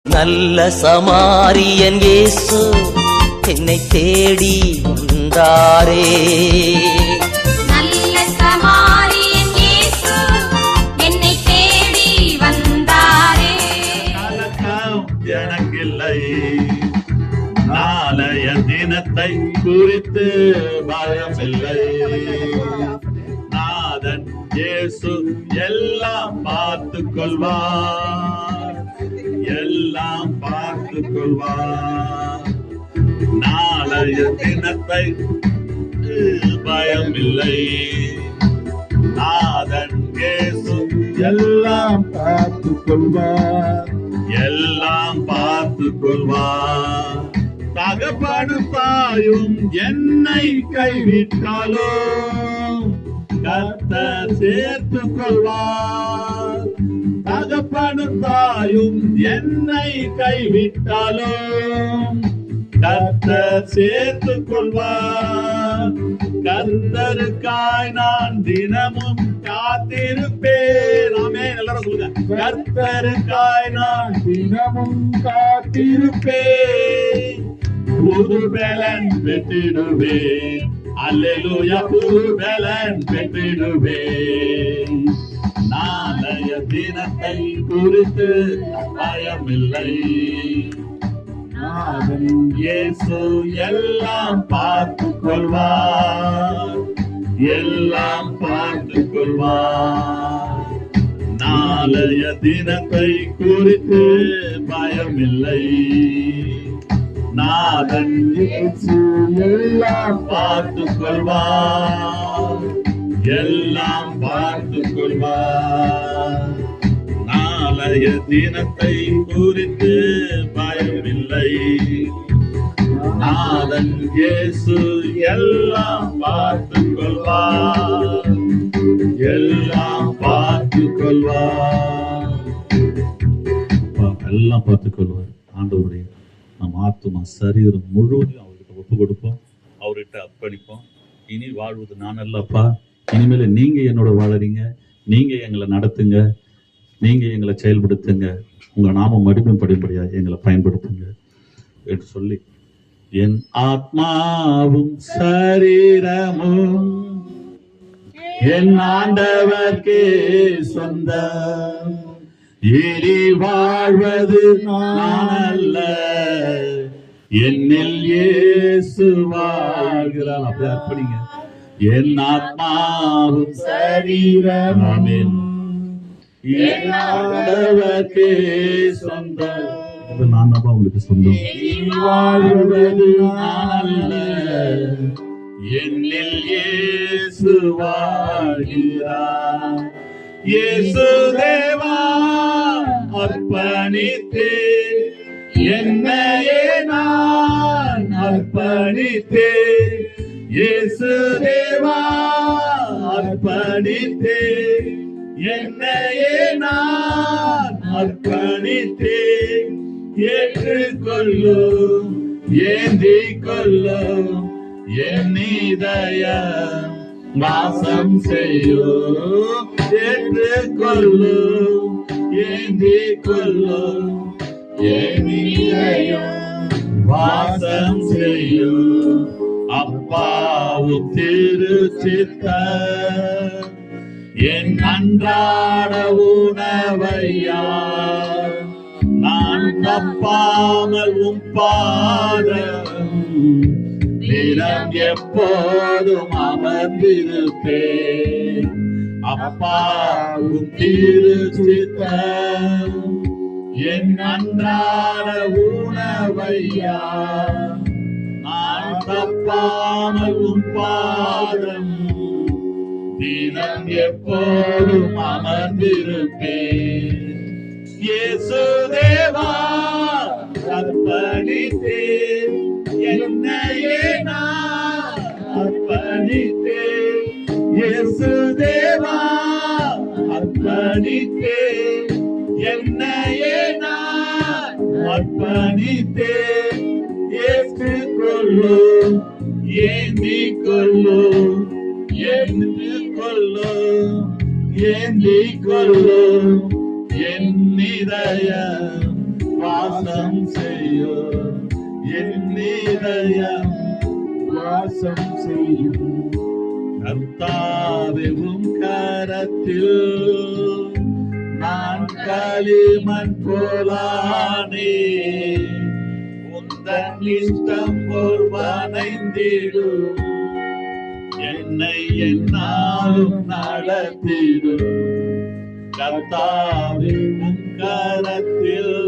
நல்ல சமாரியன் இயேசு என்னை தேடி வந்தாரே. நல்ல சமாரியன் இயேசு என்னை தேடி வந்தாரே. கலக்கம் எனக்கில்லை, நாளைய தினத்தை குறித்து பயமில்லை. நாதன் இயேசு எல்லாம் பார்த்துக் கொள்வார், எல்லாம் பார்த்துக் கொள்வார். நாளைய தினத்தை பயமில்லை. நாதன் இயேசு எல்லாம் பார்த்துக் கொள்வார், எல்லாம் பார்த்துக் கொள்வார். தகப்பனும் தாயும் என்னை கைவிட்டாலும் கர்த்தர் சேர்த்துக் கொள்வார். தகப்பனும் தாயும் என்னை கைவிட்டாலும் கர்த்தர் சேர்த்துக் கொள்வார். கர்த்தருக்காய் நான் தினமும் காத்திருப்பேன். ஆமென். எல்லாரும் சொல்லுங்க. கர்த்தருக்காய் நான் தினமும் காத்திருப்பேன். புது பலன் பெற்றிடுவேன். அல்லேலூயா. புது பலன் பெற்றிடுவேன். நாளைய தினத்தை குறித்து பயமில்லை. நாதன் இயேசு எல்லாம் பார்த்துக் கொள்வார், எல்லாம் பார்த்துக் கொள்வார். நாளைய தினத்தை குறித்து பயமில்லை. நாதன் இயேசு எல்லாம் பார்த்துக் கொள்வார், எல்லாம் பார்த்துக் கொள்வார். நாளைய தினத்தை குறித்து பயமில்லை. நாதன் இயேசு எல்லாம் பார்த்துக் கொள்வார், எல்லாம் பார்த்துக் கொள்வார். எல்லாம் பார்த்துக் கொள்வார். ஆண்டவருடைய நம் ஆத்துமா சரீரம் முழுவதும் அவர்கிட்ட ஒப்பு கொடுப்போம், அவர்கிட்ட அர்ப்பணிப்போம். இனி வாழ்வது நான் அல்லப்பா, இனிமேல நீங்க என்னோட வாழறீங்க, நீங்க எங்களை நடத்துங்க, நீங்க எங்களை செயல்படுத்துங்க, உங்க நாமம் மகிமைப்படும்படியா எங்களை பயன்படுத்துங்க என்று சொல்லி, என் ஆத்மாவும் சரீரமும் என் ஆண்டவர்க்கே சொந்தம். இனி வாழ்வது நான் அல்ல, என்னில் இயேசு வாழ்கிறார். அப்படி அர்ப்பணிங்க. என் ஆத்மாவும் சரீரமும் என் ஆண்டவர்க்கே சொந்தம். நான் தான் உங்களுக்கு சொந்தம். வாழ்வது நான் அல்ல, என்னில் இயேசு வாழ்கிறார். இயேசு தேவா அர்ப்பணித்தேன், என்னையே நான் அர்ப்பணித்தேன். இயேசு தேவா அர்ப்பணித்தேன், என்னையே நான் அர்ப்பணித்தேன். ஏற்றுக்கொள்ளும், ஏந்திக் கொள்ளும், என் இதயம் வாசம் செய்யும். ஏற்றுக்கொள்ளும், ஏந்திக் கொள்ளும், என் இதயம் வாசம் செய்யும். அப்பாவும் திருச்சித்தம் என் அன்றாட உணவையா, நான் தப்பாமல் உம் பாதம் தினம் எப்போதும் அமர்ந்திருப்பேன். அப்பாவும் திருச்சித்தம் என் அன்றாட உணவையா, நான் தப்பாமல் உம் பாதம் தினம் எப்போதும் அமர்ந்திருப்பேன். இயேசு தேவா அர்ப்பணித்தேன், என்னையே நான் அர்ப்பணித்தேன். இயேசு தேவா அர்ப்பணித்தேன், என்னையே நான் அர்ப்பணித்தேன். ஏற்றுக்கொள்ளும், ஏந்திக் கொள்ளும், ஏந்திக் கொள்ளும், ஏந்திக் கொள்ளும், என் இதயம் வாசம் வாசம் செய்யும் என் இதயம் வாசம் செய்யும் கர்த்தாவே உம் கரத்தில் நான் களிமண் போலானே உந்தன் இஷ்டம் போல் வனைந்திடும் என்னை என்னாலும் நடத்திடும் கர்த்தாவே உம் கரத்தில்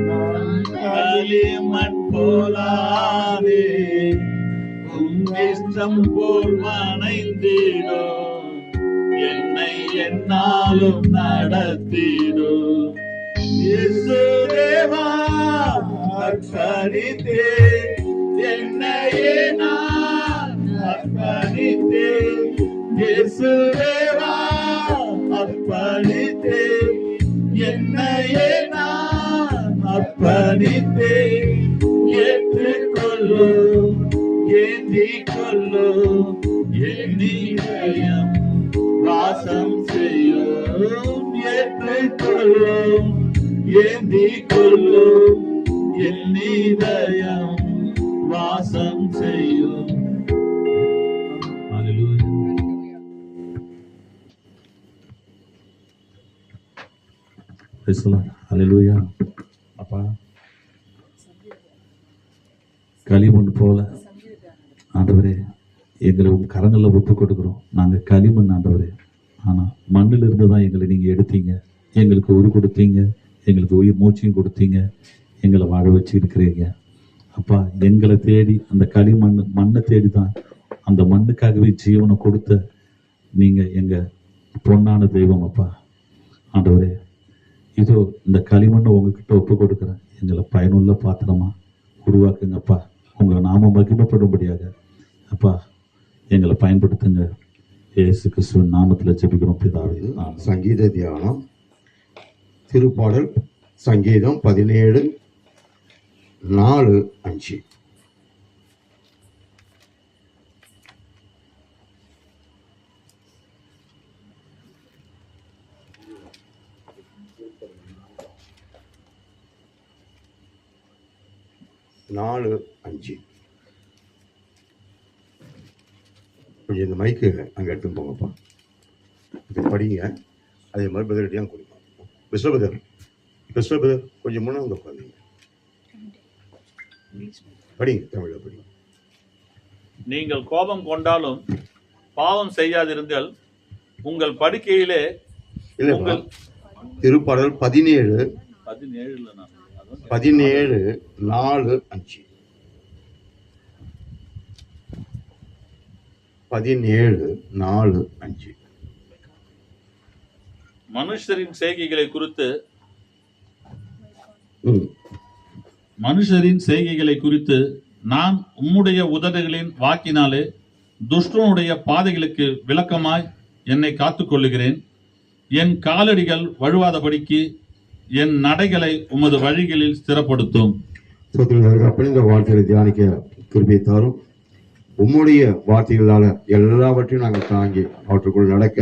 நான் களிமண் போலானே உம் இஷ்டம் போல் வனைந்திடும் என்னை என்னாலும் நடத்திடும் இயேசு தேவா அர்ப்பணித்தே என்னையே நான் அர்ப்பணித்தே இயேசு தேவா அர்ப்பணித்தே என்னையே நான் அர்ப்பணித்தே ஏற்றுக்கொள்ளும் ஏந்திக் கொள்ளும் என் இதயம் வாசம் செய்யும் ஏற்றுக்கொள்ளும் ஏந்திக் கொள்ளும் என் இதயம் வாசம் செய்யும். ஹல்லேலூயா. அப்பா களிமண் போல ஆண்டவரே எங்களை கரங்களில் ஒப்பு கொடுக்குறோம். நாங்கள் களிமண் ஆண்டவரே, ஆனால் மண்ணில் இருந்து தான் எங்களை நீங்கள் எடுத்தீங்க, எங்களுக்கு உயிர் கொடுத்தீங்க, எங்களுக்கு உயிர் மூச்சையும் கொடுத்தீங்க, எங்களை வாழ வச்சு இருக்கிறீங்க. அப்பா எங்களை தேடி அந்த மண்ணை தேடி தான் அந்த மண்ணுக்காகவே ஜீவனை கொடுத்த நீங்கள் எங்கள் பொன்னான தெய்வம். அப்பா ஆண்டவரே, இதோ இந்த களிமண்ணை உங்ககிட்ட ஒப்பு கொடுக்குறேன். எங்களை பயனுள்ள பாத்திரமா உருவாக்குங்கப்பா. உங்கள் நாம மகிமைப்படும்படியாக அப்பா எங்களை பயன்படுத்துங்க. இயேசு கிறிஸ்துவின் நாமத்தில் ஜெபிக்கிறோம் பிதாவே. சங்கீத தியானம். திருப்பாடல் சங்கீதம் 17 4 5. கொஞ்சம் இந்த மைக்கு அங்கே எடுத்துன்னு போங்கப்பா. இப்போ படிங்க, அதே மாதிரி பதிலடியாக கொடுப்போம். விஸ்வபதர் கொஞ்சம் முன்னே வந்து உட்காந்தீங்க. படிங்க, தமிழில் படிங்க. நீங்கள் கோபம் கொண்டாலும் பாவம் செய்யாதிருங்கள், உங்கள் படுக்கையிலே இல்லை, திருப்பாடல் 17 4 5. 17 4 5. மனுஷரின் செய்கைகளை குறித்து நான் உம்முடைய உதடுகளின் வாக்கினாலே துஷ்டனுடைய பாதைகளுக்கு விளக்கமாய் என்னை காத்துக்கொள்ளுகிறேன். என் காலடிகள் வழுவாதபடிக்கு என் நடைகளை உமது வழிகளில் ஸ்திரப்படுத்தும். அப்படி இந்த வார்த்தைகளை தியானிக்க கிருபை தாரும். உம்முடைய வார்த்தைகளால எல்லாவற்றையும் நாங்கள் தாங்கி அவற்றுக்குள் நடக்க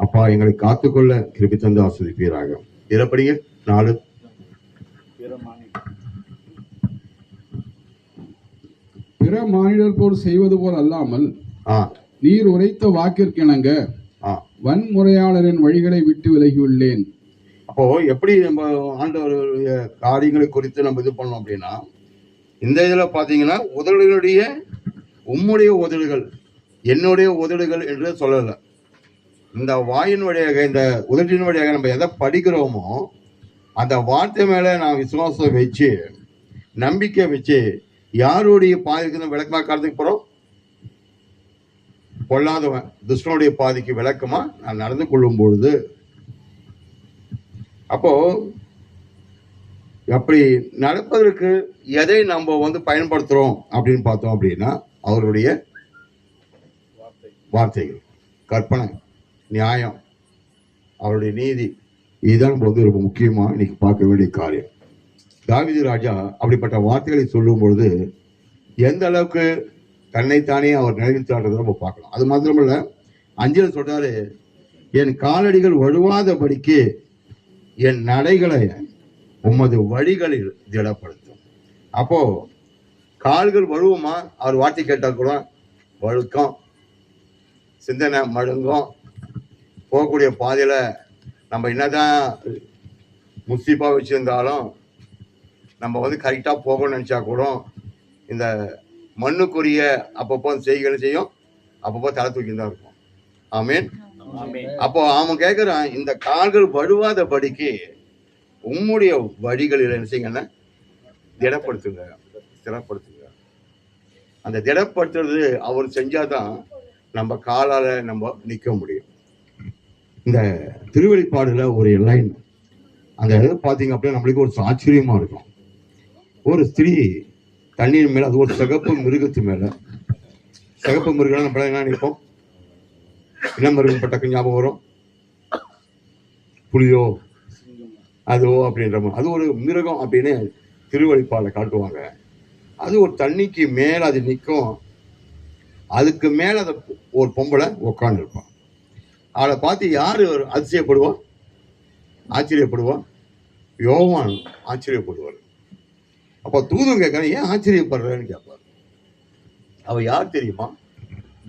அப்பா எங்களை காத்துக்கொள்ள கிருபை தந்து ஆஸ்வதிப்பீராக. இறப்படிங்க 4. பிற மானிடர் போல் செய்வது போல் அல்லாமல் நீர் உரைத்த வாக்கிற்கிணங்க வன்முறையாளரின் வழிகளை விட்டு விலகியுள்ளேன். அப்போ எப்படி நம்ம ஆண்டவருடைய காரியங்களை குறித்து நம்ம இது பண்ணோம் அப்படின்னா, இந்த இதுல பாத்தீங்கன்னா உதடுகளுடைய உம்முடைய உதடுகள் என்னுடைய உதடுகள் என்று சொல்லல. இந்த வாயின் வழியாக இந்த உதட்டின் வழியாக நம்ம எதை படிக்கிறோமோ அந்த வார்த்தை மேல நான் விசுவாசம் வச்சு நம்பிக்கை வச்சு யாருடைய பாதிக்கு விளக்கமா காரணத்துக்கு போறோம், பொல்லாதவன் துஷ்டனுடைய பாதிக்கு விளக்கமா நான் நடந்து கொள்ளும் பொழுது, அப்போ அப்படி நடப்பதற்கு எதை நம்ம பயன்படுத்துறோம் அப்படின்னு பார்த்தோம் அப்படின்னா அவருடைய வார்த்தைகள், கற்பனை, நியாயம், அவருடைய நீதி, இதுதான் ரொம்ப முக்கியமா இன்னைக்கு பார்க்க வேண்டிய காரியம். தாவீது ராஜா அப்படிப்பட்ட வார்த்தைகளை சொல்லும் பொழுது எந்த அளவுக்கு தன்னைத்தானே அவர் நிலைநிறுத்தான்றதை நம்ம பார்க்கலாம். அது மாத்திரமல்ல, 5 சொல்றாரு, என் காலடிகள் வழுவாதபடிக்கு என் நடைகளை உமது வழிகளில் திடப்படுத்தும். அப்போ கால்கள் வழுவுமா? அவர் வார்த்தை கேட்டால் கூட வழுக்கம், சிந்தனை மழுங்கும். போகக்கூடிய பாதையில நம்ம என்னதான் முஸ்தீப்பா வச்சிருந்தாலும் நம்ம வந்து கரெக்டா போகணும்னு நினைச்சா கூட இந்த மண்ணுக்குரிய அப்பப்போ செய்கைகள் செய்யும், அப்பப்போ தலை தூக்கி தான் இருக்கும். ஆமீன். அப்போ அவன் கேட்கிறான், இந்த கால்கள் வழுவாத படிக்கு உம்முடைய வழிகளில் என்ன செய்யுங்கன்னா திடப்படுத்துங்க, திடப்படுத்துங்க. அந்த திடப்படுத்துறது அவர் செஞ்சாதான் நம்ம காலால நம்ம நிற்க முடியும். இந்த திருவெளிப்பாடுல ஒரு லைன் அந்த பார்த்தீங்க அப்படின்னா நம்மளுக்கு ஒரு ஆச்சரியமா இருக்கும். ஒரு ஸ்திரீ தண்ணீர் மேல, அது ஒரு சிகப்பு மிருகத்து மேல, சிகப்பு மிருகம் நம்ம என்ன நினைப்போம்? என்ன மிருகம் பட்டக்கு ஞாபகம் வரும்? புலியோ அதுவோ அப்படின்ற மாதிரி. அது ஒரு மிருகம் அப்படின்னு திருவெளிப்பாடுல காட்டுவாங்க. அது ஒரு தண்ணிக்கு மேல அது நிற்கும். அதுக்கு மேல அதை ஒரு பொம்பளை உட்காந்து இருப்பான். அவளை பார்த்து யாரு அதிசயப்படுவான்? ஆச்சரியப்படுவான்? யோவான் ஆச்சரியப்படுவார். அப்ப தூதன் கேட்கறான், ஏன் ஆச்சரியப்படுறேன்னு கேட்பார். அவ யார் தெரியுமா?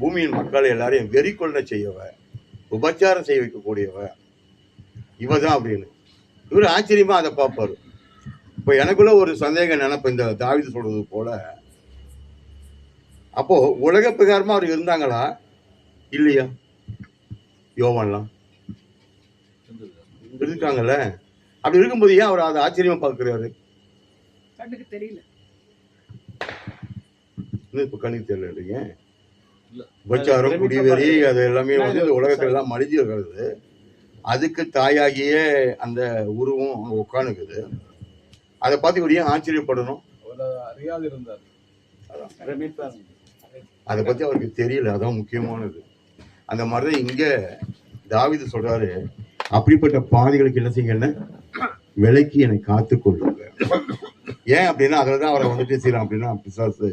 பூமியின் மக்கள் எல்லாரையும் வெறி கொள்ள செய்யவ, உபச்சாரம் செய்ய வைக்கக்கூடியவ இவதான் அப்படின்னு இவர் ஆச்சரியமா அதை பார்ப்பாரு. இப்ப எனக்குள்ள ஒரு சந்தேகம் நினைப்பு, இந்த தாவீது சொல்றது போல, அப்போ உலக பிரகாரமா அவர் இருந்தாங்களா இல்லையா? யோவான்லாம் இருக்காங்கல்ல. அப்படி இருக்கும்போது ஏன் அவர் அதை ஆச்சரியமா பார்க்கிறாரு? கண்ணுக்கு தெரியல. இப்ப கண்ணுக்கு தெரியல இல்லைங்க. உபச்சாரம், குடிவெறி, அது எல்லாமே வந்து இந்த உலகத்துல எல்லாம் மலிஞ்சு இருக்கிறது. அதுக்கு தாயாகிய அந்த உருவம் அங்க உட்காந்துக்குது. அதை பார்த்து இவர் ஏன் ஆச்சரியப்படணும்? அறியாது இருந்தார். அதை பத்தி அவருக்கு தெரியல. அதான் முக்கியமானது. அந்த மாதிரிதான் இங்க தாவீது சொல்றாரு, அப்படிப்பட்ட பாதைகளுக்கு என்ன செய்யுங்க, விலைக்கு என்னை காத்து கொள்ளுங்க. ஏன் அப்படின்னா அதுலதான் அவரை வந்துட்டு செய்யலாம் அப்படின்னா பிசாசு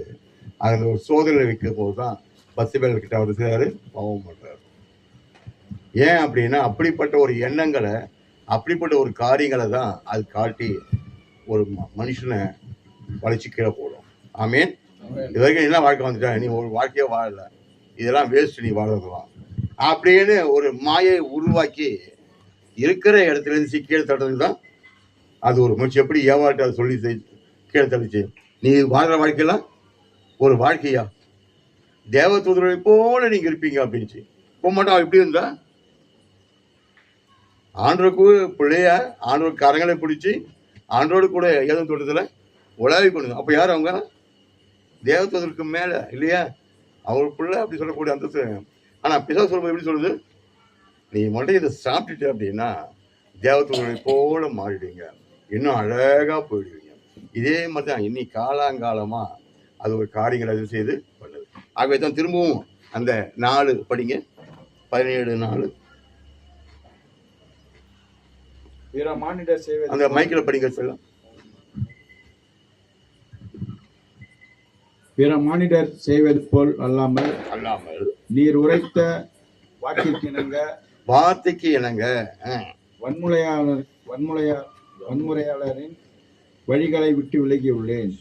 அதுல ஒரு சோதனை வைக்கும் போதுதான் பத்சேபா கிட்ட அவர் செய்யறாரு, பாவம் பண்றாரு. ஏன் அப்படின்னா அப்படிப்பட்ட ஒரு எண்ணங்களை, அப்படிப்பட்ட ஒரு காரியங்களை தான் அது காட்டி ஒரு மனுஷனை வளைச்சு கீழே போடும். ஆமீன். இது வரைக்கும் என்ன வாழ்க்கை வந்துட்டா, நீ ஒரு வாழ்க்கையே வாழல, இதெல்லாம் வேஸ்ட், நீ வாழலாம் அப்படின்னு ஒரு மாயை உருவாக்கி இருக்கிற இடத்துல இருந்து கீழே தட்டுறது தான் அது ஒரு முயற்சி. எப்படி ஏவாட்ட அதை சொல்லி கீழே தள்ளிச்சு, நீ வாழ்ற வாழ்க்கையெல்லாம் ஒரு வாழ்க்கையா, தேவ தூதரை போல நீங்க இருப்பீங்க அப்படின்ச்சு. போக மாட்டோம். எப்படி இருந்தா ஆண்டோருக்கு பிள்ளைய ஆண்டோர் கரங்களை பிடிச்சி ஆண்டோடு கூட ஏதோ தோட்டத்துல உலாவி கொண்டு. அப்ப யார் அவங்க? தேவதூதருக்கு மேல இல்லையா? அவருக்குள்ள அப்படி சொல்லக்கூடிய அந்த. ஆனா பிசா சொல்லும்போது எப்படி சொல்லுது, நீ மட்டும் இதை சாப்பிட்டுட்டு அப்படின்னா தேவதூதரை போல மாறிடுவீங்க, இன்னும் அழகா போயிடுவீங்க. இதே மாதிரி தான் இன்னி காலாங்காலமா அது ஒரு காரியங்களை அது செய்து பண்ணுது. ஆகவே தான் திரும்பவும் அந்த 4 படிங்க, 17:4 அந்த மைக்கில் படிங்க சொல்ல. பிற மானிடர் செய்வது போல் அல்லாமல் நீர் உரைத்த வார்த்தைக்கு இணங்க வன்முறையாளரின் வழிகளை விட்டு விலகியுள்ளேன்.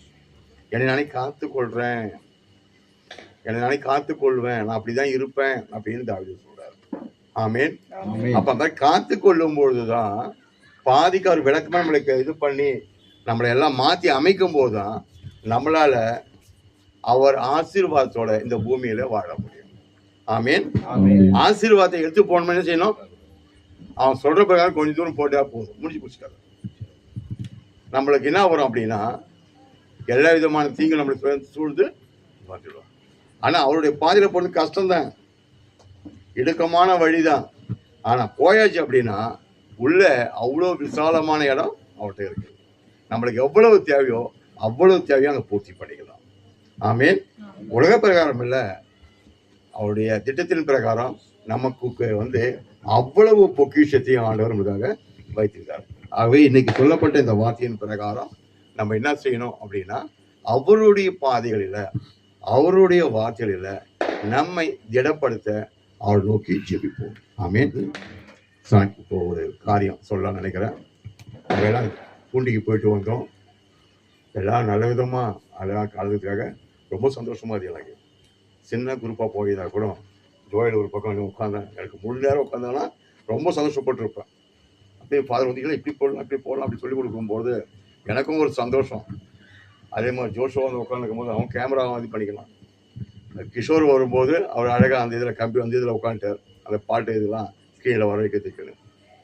என்னை நானே காத்துக்கொள்றேன், என்னை நானே காத்துக்கொள்வேன், நான் அப்படிதான் இருப்பேன் அப்படின்னு தாவீது சொல்றாரு. ஆமீன். அப்ப அந்த காத்து கொள்ளும் பொழுதுதான் பாதிக்கு அவர் விளக்கமா நம்மளுக்கு இது பண்ணி நம்மளை எல்லாம் மாத்தி அமைக்கும் போதுதான் நம்மளால அவர் ஆசீர்வாதத்தோட இந்த பூமியில வாழ முடியும். ஆமீன். ஆசீர்வாதத்தை எடுத்து போனோம்னு என்ன செய்யணும்? அவன் சொல்ற பிரகாரம் கொஞ்சம் தூரம் போட்டா போதும், முடிச்சு பிடிச்சிட்டாரு. நம்மளுக்கு என்ன வரும் அப்படின்னா எல்லா விதமான தீங்கு நம்மளுக்கு சூழ்ந்து பார்த்துடுவோம். ஆனா அவருடைய பாதையில போறது கஷ்டம்தான், இடுக்கமான வழிதான். ஆனா போயாச்சு அப்படின்னா உள்ள அவ்வளோ விசாலமான இடம் அவர்கிட்ட இருக்கு. நம்மளுக்கு எவ்வளவு தேவையோ அவ்வளவு தேவையோ அங்கே பூர்த்தி பண்ணிக்கலாம். ஆமீன். உலக பிரகாரம் இல்லை, அவருடைய திட்டத்தின் பிரகாரம் நமக்கு வந்து அவ்வளவு பொக்கிஷத்தையும் ஆண்டவர் நமக்காக வைத்திருக்கார். ஆகவே இன்னைக்கு சொல்லப்பட்ட இந்த வார்த்தையின் பிரகாரம் நம்ம என்ன செய்யணும் அப்படின்னா அவருடைய பாதைகளில் அவருடைய வார்த்தைகளில் நம்மை திடப்படுத்த அவர் நோக்கி ஜெபிப்போம். ஆமீன். இப்போ ஒரு காரியம் சொல்ல நினைக்கிறேன். பூண்டிக்கு போயிட்டு வந்தோம். எல்லாம் நல்ல விதமாக அதெல்லாம் கலந்துக்காக ரொம்ப சந்தோஷமாக அது எனக்கு. சின்ன குரூப்பாக போயிருந்தா கூட ஜோயில் ஒரு பக்கம் உட்காந்தேன். எனக்கு முழு நேரம் உட்காந்தானா ரொம்ப சந்தோஷப்பட்டுருப்பேன். அப்படியே ஃபாதர் வந்தீங்களா இப்படி போடலாம் அப்படி போடலாம் அப்படி சொல்லி கொடுக்கும்போது எனக்கும் ஒரு சந்தோஷம். அதே மாதிரி ஜோஷோ வந்து உட்காந்துருக்கும் போது அவன் கேமரா இது பண்ணிக்கலாம். கிஷோர் வரும்போது அவர் அழகாக அந்த இதில் கம்பி வந்து இதில் உட்காந்துட்டார். அந்த பாட்டு இதெல்லாம் ஸ்க்ரீனில் வர வைக்கிறதுக்கு.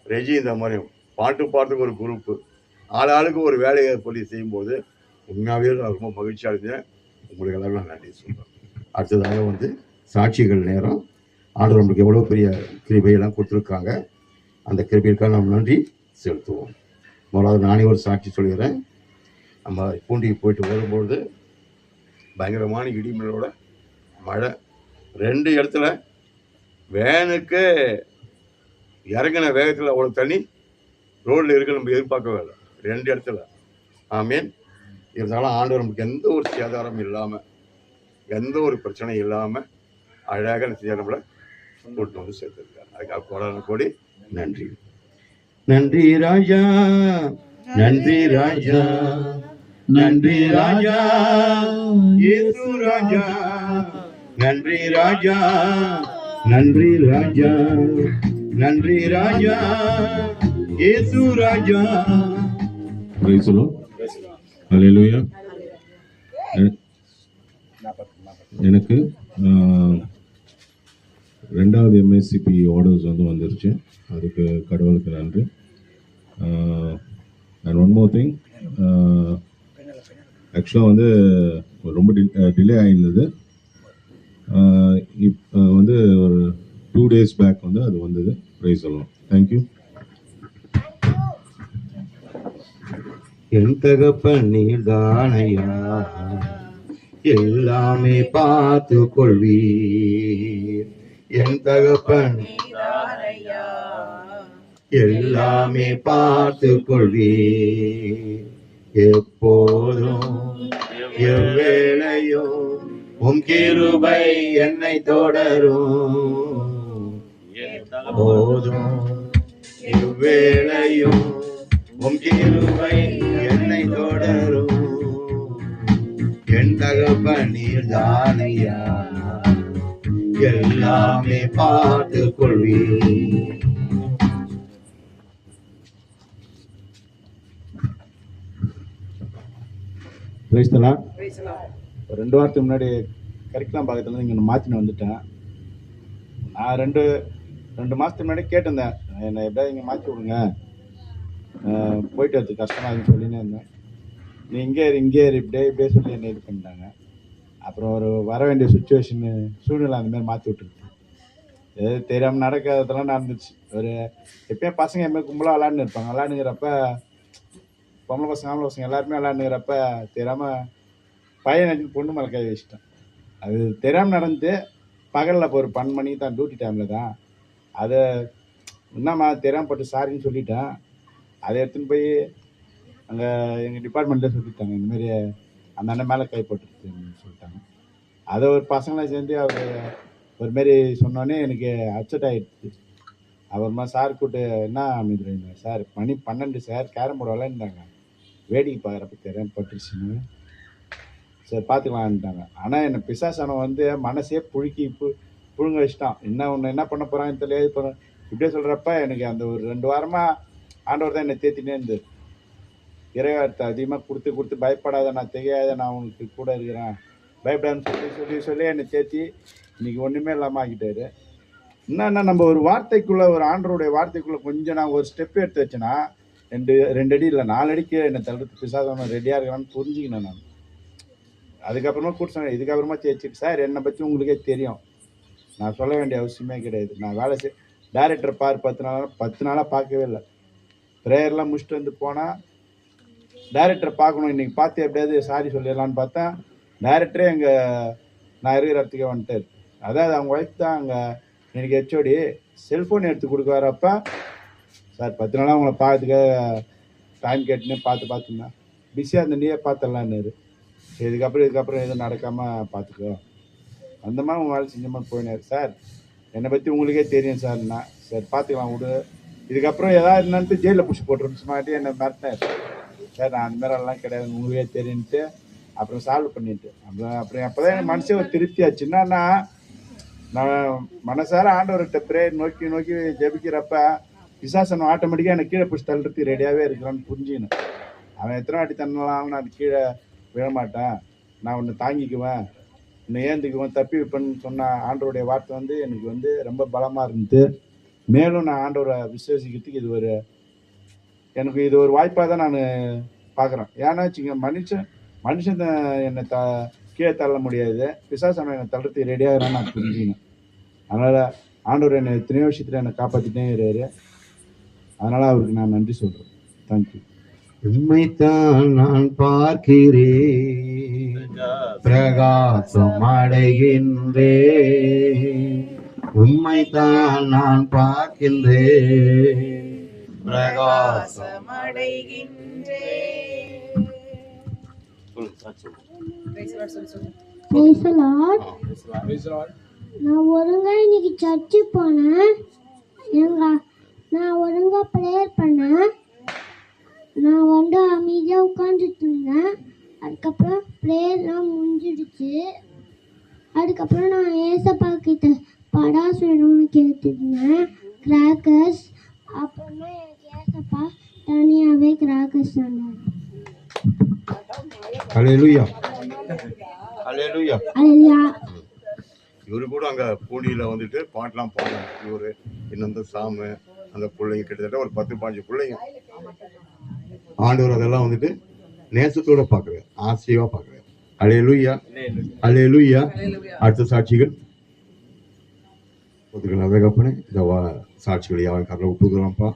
ரெஜி இந்த மாதிரி பாட்டு பாட்டுக்கு ஒரு குரூப்பு ஆளுக்கு ஒரு வேலையை சொல்லி செய்யும்போது உண்மையாகவே நான் ரொம்ப மகிழ்ச்சியாக இருந்தேன். உங்களுக்கு எல்லாரும் நான் நன்றி சொல்கிறேன். அடுத்ததாக வந்து சாட்சிகள் நேரம். ஆண்டவர் நம்மளுக்கு எவ்வளோ பெரிய கிருபையெல்லாம் கொடுத்துருக்காங்க. அந்த கிருபைக்காக நம்ம நன்றி செலுத்துவோம். முதலாவது நானே ஒரு சாட்சி சொல்லிடுறேன். நம்ம பூண்டிக்கு போயிட்டு வரும்பொழுது பயங்கரமான இடிமலோட மழை. 2 இடத்துல வேனுக்கு இறங்கின வேகத்தில் அவ்வளோ தண்ணி ரோட்டில் இருக்க நம்ம எதிர்பார்க்கவே இல்லை. 2 இடத்துல. ஆமீன். இருந்தாலும் ஆண்டவர் நமக்கு எந்த ஒரு சேதாரமும் இல்லாமல் எந்த ஒரு பிரச்சனையும் இல்லாமல் அழகாக நம்மளை கூட்டு வந்து சேர்த்துருக்காரு. அதுக்காக கோடான கோடி நன்றி. நன்றி ராஜா, நன்றி ராஜா, நன்றி ராஜா, இயேசு ராஜா, நன்றி ராஜா, நன்றி ராஜா, நன்றி ராஜா, இயேசு ராஜா. Praise the Lord. ஹல்லேலூயா. எனக்கு 2வது MSCP ஆர்டர்ஸ் வந்துருச்சு. அதுக்கு கடவுளுக்கு நன்றி. அண்ட் ஒன் மோர் திங், ஆக்சுவலாக ரொம்ப டிலே ஆகிருந்தது. இப்போ ஒரு 2 days பேக் அது வந்தது. ப்ரைஸ் சொல்லலாம். தேங்க்யூ. என் தகப்பன் நீர்தானையா, எல்லாமே பார்த்து கொள்வீர். என் தகப்பன் எல்லாமே பார்த்து கொள்வீர். எப்போதும் எவ்வேளையும் உம் கிருபை என்னை தொடரும். போதும் எவ்வேளையும் உம் கிருபை என்னை தொடரும். என் தகப்பன் நீர்தானையா, எல்லாமே பார்த்து கொள்வீர். பேசலாம். 2 வாரத்துக்கு முன்னாடி கரிக்குலாம் பக்கத்துல இங்கே மாற்றின வந்துட்டேன். நான் 2 மாதத்துக்கு முன்னாடி கேட்டிருந்தேன், என்னை எப்படியாவது இங்கே மாற்றி விடுங்க, போயிட்டு வரது கஷ்டமாகுதுன்னு சொல்லினே இருந்தேன். நீ இங்கே இப்படியே சொல்லி என்னை இது பண்ணிட்டாங்க. அப்புறம் ஒரு வர வேண்டிய சூழ்நிலை அந்த மாதிரி மாற்றி விட்டுருக்கு. எது தெரியாமல் நடக்கிறதெல்லாம் நடந்துச்சு. ஒரு எப்பயும் பசங்க எப்பயும் கும்பலாக விளாண்டுன்னு இருப்பாங்க. விளாண்டுங்கிறப்ப பொம்பளை பசங்க ஆம்பளை பசங்க எல்லாருமே விளாண்டுங்கிறப்ப தெரியாமல் பையன் நினச்சி பொண்ணு மேலே கை வச்சிட்டேன். அது தெரியாமல் நடந்து பகலில் இப்போ ஒரு 12 மணிக்கு தான், டியூட்டி டைமில் தான். அதை என்னம்மா தெரியாமல் போட்டு சாரின்னு சொல்லிட்டேன். அதை எடுத்துன்னு போய் அங்கே எங்கள் டிபார்ட்மெண்ட்டில் சொல்லிட்டாங்க, இந்தமாரி அந்த அண்ணன் மேலே கை போட்டுருச்சுன்னு சொல்லிட்டாங்க. அதை ஒரு பசங்களாம் சேர்ந்து அவர் ஒருமாரி சொன்னோடனே எனக்கு அப்செட் ஆகிடுச்சு. அப்புறமா சார் கூப்பிட்டு, என்ன அமைதிங்க சார், மணி 12 சார், கேரம் போர்டு விளையாண்டாங்க, வேடிக்கை பார்க்குறப்ப தெரியாமல் பட்டுருச்சுன்னு சரி பார்த்துக்கலான்ட்டாங்க. ஆனால் என்னை பிசாசானம் மனசே புழுங்க வச்சுட்டான். என்ன பண்ண போகிறாங்கன்னு தெரியாது. இப்போ இப்படியே சொல்கிறப்ப எனக்கு அந்த ஒரு 2 வாரமாக ஆண்டவர் தான் என்னை தேத்தினே இருந்தது. இறைவார்த்தை அதிகமாக கொடுத்து பயப்படாத, நான் தெரியாத, நான் உனக்கு கூட இருக்கிறேன், பயப்படாதுன்னு சொல்லி என்னை தேத்தி இன்னைக்கு ஒன்றுமே இல்லாமல் ஆக்கிட்டாரு. என்னன்னா நம்ம ஒரு வார்த்தைக்குள்ளே, ஒரு ஆண்டவருடைய வார்த்தைக்குள்ளே கொஞ்சம் நான் ஒரு ஸ்டெப் எடுத்து வச்சேன்னா 2 அடி இல்லை 4 அடிக்கு என்னை தள்ளுறது பிசாசான ரெடியாக இருக்கிறான்னு புரிஞ்சுக்கினேன் நான். அதுக்கப்புறமா கூப்பிட்டு இதுக்கப்புறமா தேய்ச்சிட்டு, சார் என்னை பற்றி உங்களுக்கே தெரியும், நான் சொல்ல வேண்டிய அவசியமே கிடையாது. நான் வேலை டைரக்டர் 10 நாளாக பார்க்கவே இல்லை. ப்ரேயர்லாம் முடிச்சுட்டு போனால் டைரக்டரை பார்க்கணும், இன்றைக்கி பார்த்து எப்படியாவது சாரி சொல்லிடலான்னு பார்த்தா டைரக்டரே நான் இருக்கிற இடத்துக்கே வந்துட்டார். அதாவது அவங்க ஒய்ஃப் தான் அங்கே எனக்கு ஹெச்ஓடி செல்ஃபோன் எடுத்து கொடுக்க வரப்ப, சார் 10 நாளாக அவங்கள பார்க்கறதுக்காக டைம் கேட்டுன்னு பார்த்துருந்தேன், பிஸியாக இருந்த நீயே பார்த்துடலான்னாரு. இதுக்கப்புறம் எதுவும் நடக்காமல் பார்த்துக்கோ, அந்த மாதிரி உங்கள் வேலை செஞ்ச மாதிரி போயினார். சார் என்னை பற்றி உங்களுக்கே தெரியும் சார்னா, சரி பார்த்துக்கலாம் விடு, இதுக்கப்புறம் ஏதாவது என்னன்ட்டு ஜெயிலில் பிடிச்சி போட்டுருன்னு சொன்னாட்டி என்னை மிரட்டினார். சார் நான் அந்த மாதிரிலாம் கிடையாது உங்களுக்கே தெரியுன்ட்டு அப்புறம் சால்வ் பண்ணிட்டு அப்புறம் அப்போதான் எனக்கு மனசே ஒரு திருப்தி ஆச்சு. என்னன்னா நான் மனசார ஆண்டவர்கிட்ட பிரேயர் நோக்கி நோக்கி ஜெபிக்கிறப்ப பிசாசன் ஆட்டோமேட்டிக்காக எனக்கு கீழே பிடிச்சி தள்ளுறதுக்கு ரெடியாகவே இருக்கிறான்னு புரிஞ்சுக்கணும். அவன் எத்தனை வாட்டி தண்ணலாம் நான் கீழே விழமாட்டேன், நான் உன்னை தாங்கிக்குவேன், உன்னை ஏந்துக்குவேன், தப்பி வைப்பேன்னு சொன்ன ஆண்டவருடைய வார்த்தை வந்து எனக்கு வந்து ரொம்ப பலமாக இருந்தது. மேலும் நான் ஆண்டவரை விசுவாசிக்கிறதுக்கு எனக்கு இது ஒரு வாய்ப்பாக தான் நான் பார்க்குறேன். ஏன்னா வச்சுங்க மனுஷன் என்னை கீழே தள்ள முடியாது, பிசாசம் என்னை தள்ளுறதுக்கு ரெடியாக நான் புரிஞ்சுக்கணும். அதனால் ஆண்டவர் என்னை எத்தனையோ விஷயத்தில் என்னை காப்பாற்றிட்டே இருக்காரு. அதனால் அவருக்கு நான் நன்றி சொல்கிறேன். தேங்க்யூ. உம்மைத்தான் நான் பார்க்கிறேன், பிரகாசம் அடைகின்றேன். உம்மைத்தான் நான் பார்க்கின்றேன், பிரகாசம் நான் ஒழுங்கா இன்னைக்கு சர்ச்சு போனேன், நான் ஒழுங்கா ப்ரேயர் பண்ணேன், நான் வந்து அமைதியாக உட்காந்துட்டு இருந்தேன். அதுக்கப்புறம் ப்ரேயர்லாம் முடிஞ்சிடுச்சு. அதுக்கப்புறம் நான் ஏசப்பா கிட்ட படாஸ் வேணும்னு கேட்டுருந்தேன், கிராக்கர்ஸ். அப்புறமா எனக்கு ஏசப்பா தனியாகவே கிராக்கர்ஸ் தந்தாங்க. ஹல்லேலூயா, ஹல்லேலூயா. அல்லேலூயா. இவரு கூட அங்க பூண்டியில வந்துட்டு பாட்டெல்லாம் பாடுறாங்க. இவரு இன்னும் சாமு அந்த பிள்ளைங்க கிட்டத்தட்ட ஒரு 10-15 பிள்ளைங்க. ஆண்டவர் அதெல்லாம் வந்துட்டு நேசத்தோட பாக்குறாரு, ஆசையா பாக்குறாரு. ஹல்லேலூயா, ஹல்லேலூயா. அடுத்த சாட்சிகள் ஒத்துக்கலாம்ப்பா. இந்த சாட்சிகள் யாரும் கரை ஒப்புக்கலாம்ப்பா.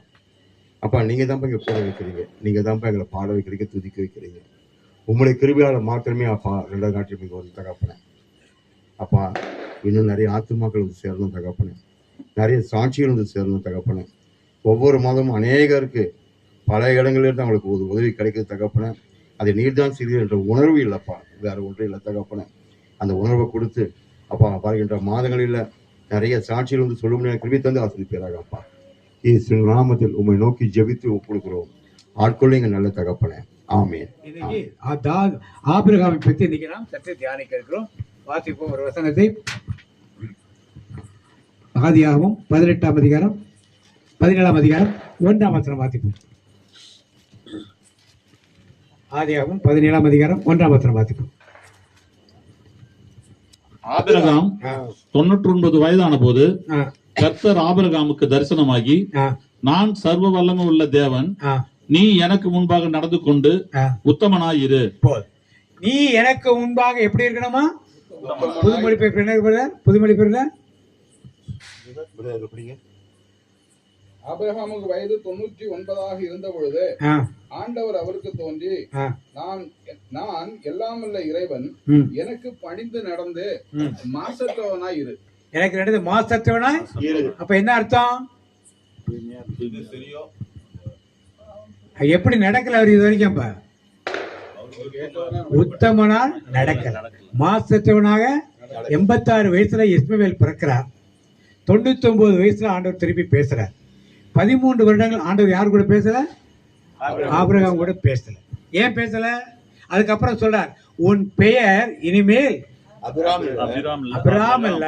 அப்பா நீங்க தான்ப்பா இங்க போட வைக்கிறீங்க, நீங்க தான்ப்பா எங்களை பாட வைக்கிறீங்க, துதிக்க வைக்கிறீங்க. உங்களுடைய கிருபையால மாத்திரமே அப்பா 2வது நாட்டில் இங்க வந்து தகப்பனே. அப்பா இன்னும் நிறைய ஆத்துமாக்கள் வந்து சேரணும் தகப்பனே, நிறைய சாட்சிகள் வந்து சேரணும் தகப்பனே. ஒவ்வொரு மாதமும் அநேகருக்கு பல இடங்களிலிருந்து அவங்களுக்கு ஒரு உதவி கிடைக்கிறது தகப்பனே. அதை நீர்தான் செய்து என்ற உணர்வு இல்லைப்பா, வேற ஒன்றும் இல்லை தகப்பனே. அந்த உணர்வை கொடுத்து அப்பா பாருகின்ற மாதங்களில் நிறைய சாட்சிகள் வந்து சொல்ல முடியாத கிருபை தந்து ஆசிரியராக அப்பா இயேசு நாமத்தில் உம்மை நோக்கி ஜெபித்து ஒப்புக்கொடுக்கிறோம். ஆட்கொள்ளுங்க நல்ல தகப்பனே. ஆமென். இன்னைக்கு ஆபிரகாமை பற்றி இன்னைக்கு நாம் சற்று தியானிக்க இருக்கிறோம். வாசிப்போம் ஒரு வசனத்தை. ஆதியாகமம் 18ஆம் அதிகாரம் 17ஆம் அதிகாரம் 1ஆம் வசனம் வாசிப்போம். ஆதியாகமம் 17ஆம் அதிகாரம் 1ஆம் வசனம் வாசிப்போம். ஆபிரகாம் 99 வயதான போது கர்த்தர் ஆபிரகாமுக்கு தரிசனமாகி, நான் சர்வ வல்லமை உள்ள தேவன், நீ எனக்கு முன்பாக நடந்து கொண்டு உத்தமனாயிரு. நீ எனக்கு முன்பாக எப்படி இருக்கணுமா? புதுமொழிபெயர்ல ஆபிரகாமுக்கு வயது 99 இருந்த பொழுது ஆண்டவர் அவருக்கு தோன்றி, நான் எல்லாமல்ல இறைவன், எனக்கு பணிந்து நடந்து மாசற்றவனாய் இரு. எனக்கு நடந்து மாசற்றவனாய் இரு. அப்ப என்ன அர்த்தம்? எப்படி நடக்கல அவர் இது வரைக்கும்? உத்தமனால் நடக்கல, மாசற்றவனாக 86 வயசுல இஸ்மவேல் பிறக்கிறார். 99 வயசுல ஆண்டவர் திருப்பி பேசுறார். 13 வருடங்கள் ஆண்டவர் யார் கூட பேசல? ஆபிரகாம் கூட பேசல. ஏன் பேசல? அதுக்கப்புறம் சொல்றார், உன் பெயர் இனிமேல் ஆபிரகாம் அல்ல,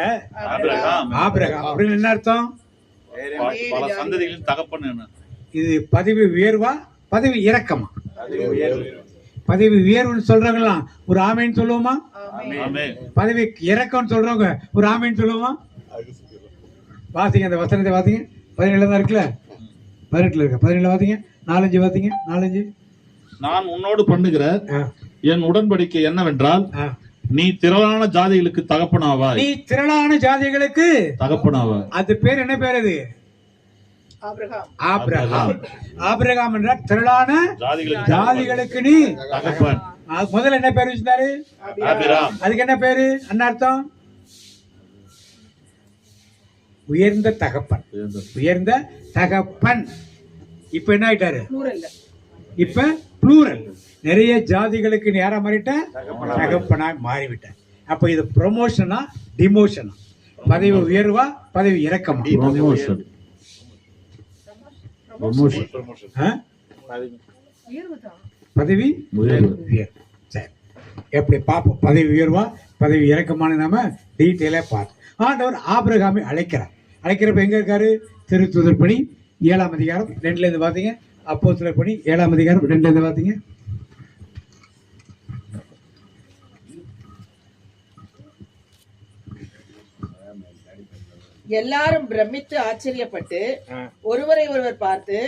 ஆபிரகாம். அப்படின்னு என்ன அர்த்தம்? பல சந்ததிகளின் தகப்பன். இது பதவி உயர்வா பதவி இறக்கமா? பதவி உயர்வுன்னு சொல்றாங்களா ஒரு ஆமேன்னு சொல்லுவோமா? பதவி இறக்கம்னு சொல்றவங்க ஒரு ஆமேன்னு சொல்லுவோமா? வாசிங்க அந்த வசனத்தை வாசிங்க. 17 தான் இருக்குல்ல, 18 இருக்கு. 17 வாசிங்க. 4-5 வாசிங்க. 4-5. நான் உன்னோடு பண்ணுகிற என் உடன்படிக்கை என்னவென்றால், நீ திரளான ஜாதிகளுக்கு தகப்பனாவாய். நீ திரளான ஜாதிகளுக்கு தகப்பனாவாய். அது பேர் என்ன பேர்? அது ஆபிரகாம். ஆபிரகாம் என்றால் திரளான ஜாதிகளுக்கு நீ தகப்பன். முதல்ல என்ன பேர் வச்சிருந்தாரு? அதுக்கு என்ன பேரு? என்ன அர்த்தம்? உயர்ந்த தகப்பன். உயர்ந்த தகப்பன். இப்ப என்ன ஆயிட்டாரு? இப்ப ப்ளூரல். நிறைய ஜாதிகளுக்கு நேரா மாறிட்ட தகப்பனா மாறிவிட்ட. அப்ப இது ப்ரொமோஷனா டிமோஷனா? பதவி உயர்வா பதவி இறக்கமா? பதவி உயர்வு. சரி, எப்படி பார்ப்போம்? பதவி உயர்வா பதவி இறக்கமான நாம டீட்டெயிலாக பார்ப்போம். ஆண்டவர் ஆபிரகாமை அழைக்கிறார். அழைக்கிறப்ப எங்க இருக்காரு? திருத்துதர் பணி 7ஆம் அதிகாரம் 2லேருந்து பார்த்தீங்க. அப்போஸ்தலர் பணி 7ஆம் அதிகாரம் 2லேருந்து பார்த்தீங்க. எல்லாரும் பிரமித்து ஆச்சரியப்பட்டு ஒருவரை ஒருவர் பார்த்து,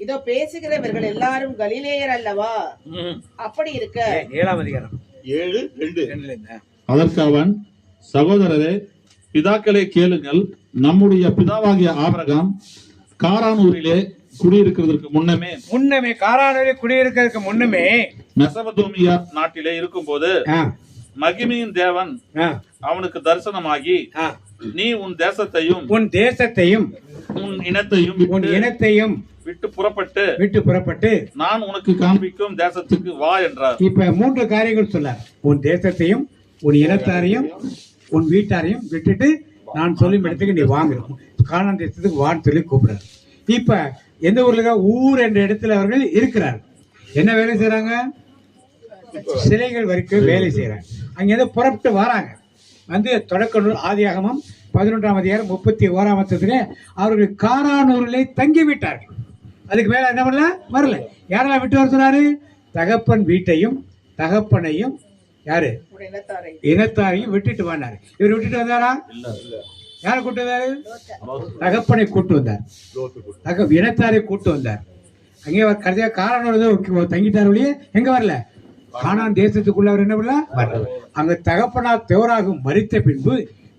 இதோ பேசுகிறவர்கள் எல்லாரும் கலிலேயர் அல்லவா? அப்படி இருக்க 7ஆம் அதிகாரம் 7:2. அதற்கு அவன், சகோதரரே, பிதாக்களே கேளுங்கள். நம்முடைய பிதாவாகிய ஆபிரகாம் காரானூரிலே குடியிருக்கிறதற்கு முன்னமே காரானூரில் குடியிருக்கிறதுக்கு முன்னமே மெசபதோமியா நாட்டிலே இருக்கும்போது மகிமையின் தேவன் அவனுக்கு தரிசனமாகி, நீ உன் தேசத்தையும் உன் இனத்தையும் விட்டு புறப்பட்டு நான் உனக்கு காண்பிக்கும் தேசத்துக்கு வா என்றார். இப்ப 3 காரியங்கள் சொன்னார். உன் தேசத்தையும் உன் இனத்தாரையும் உன் வீட்டாரையும் விட்டுட்டு நான் சொல்லும் இடத்துக்கு நீ வாங்க, கானான் தேசத்துக்கு வான்னு சொல்லி கூப்பிடுறாரு. இப்ப எந்த ஊர்ல? ஊர் என்ற இடத்துல அவர்கள் இருக்கிறார். என்ன வேலை செய்யறாங்க? சிலைகள் வரைக்கும் வேலை செய்யறாங்க. அங்க ஏதோ புறப்பட்டு வராங்க. வந்து தொடக்க நூல் ஆதியாகமம் 11ஆம் அதிகாரம் 31ஆம் வசனத்திலே அவர்கள் காரானூரிலே தங்கி விட்டார்கள். அதுக்கு மேல என்ன பண்ணல? வரல. யாரெல்லாம் விட்டு வர சொன்னாரு? தகப்பன் வீட்டையும் தகப்பனையும் யாரு? இனத்தாரையும் விட்டுட்டு வந்தாரு. இவர் விட்டுட்டு வந்தாரா? யாரை கூட்டு வந்தாரு? தகப்பனை கூட்டு வந்தார், இனத்தாரை கூட்டு வந்தார். அங்கே கடைசியாக காரானூர் தங்கிட்டார். ஒழிய எங்க வரல? கானான் தேசத்துக்குள்ள அவர் என்ன பண்ணல? அங்க தகப்பனார் தேவராகும் மரித்த பின்பு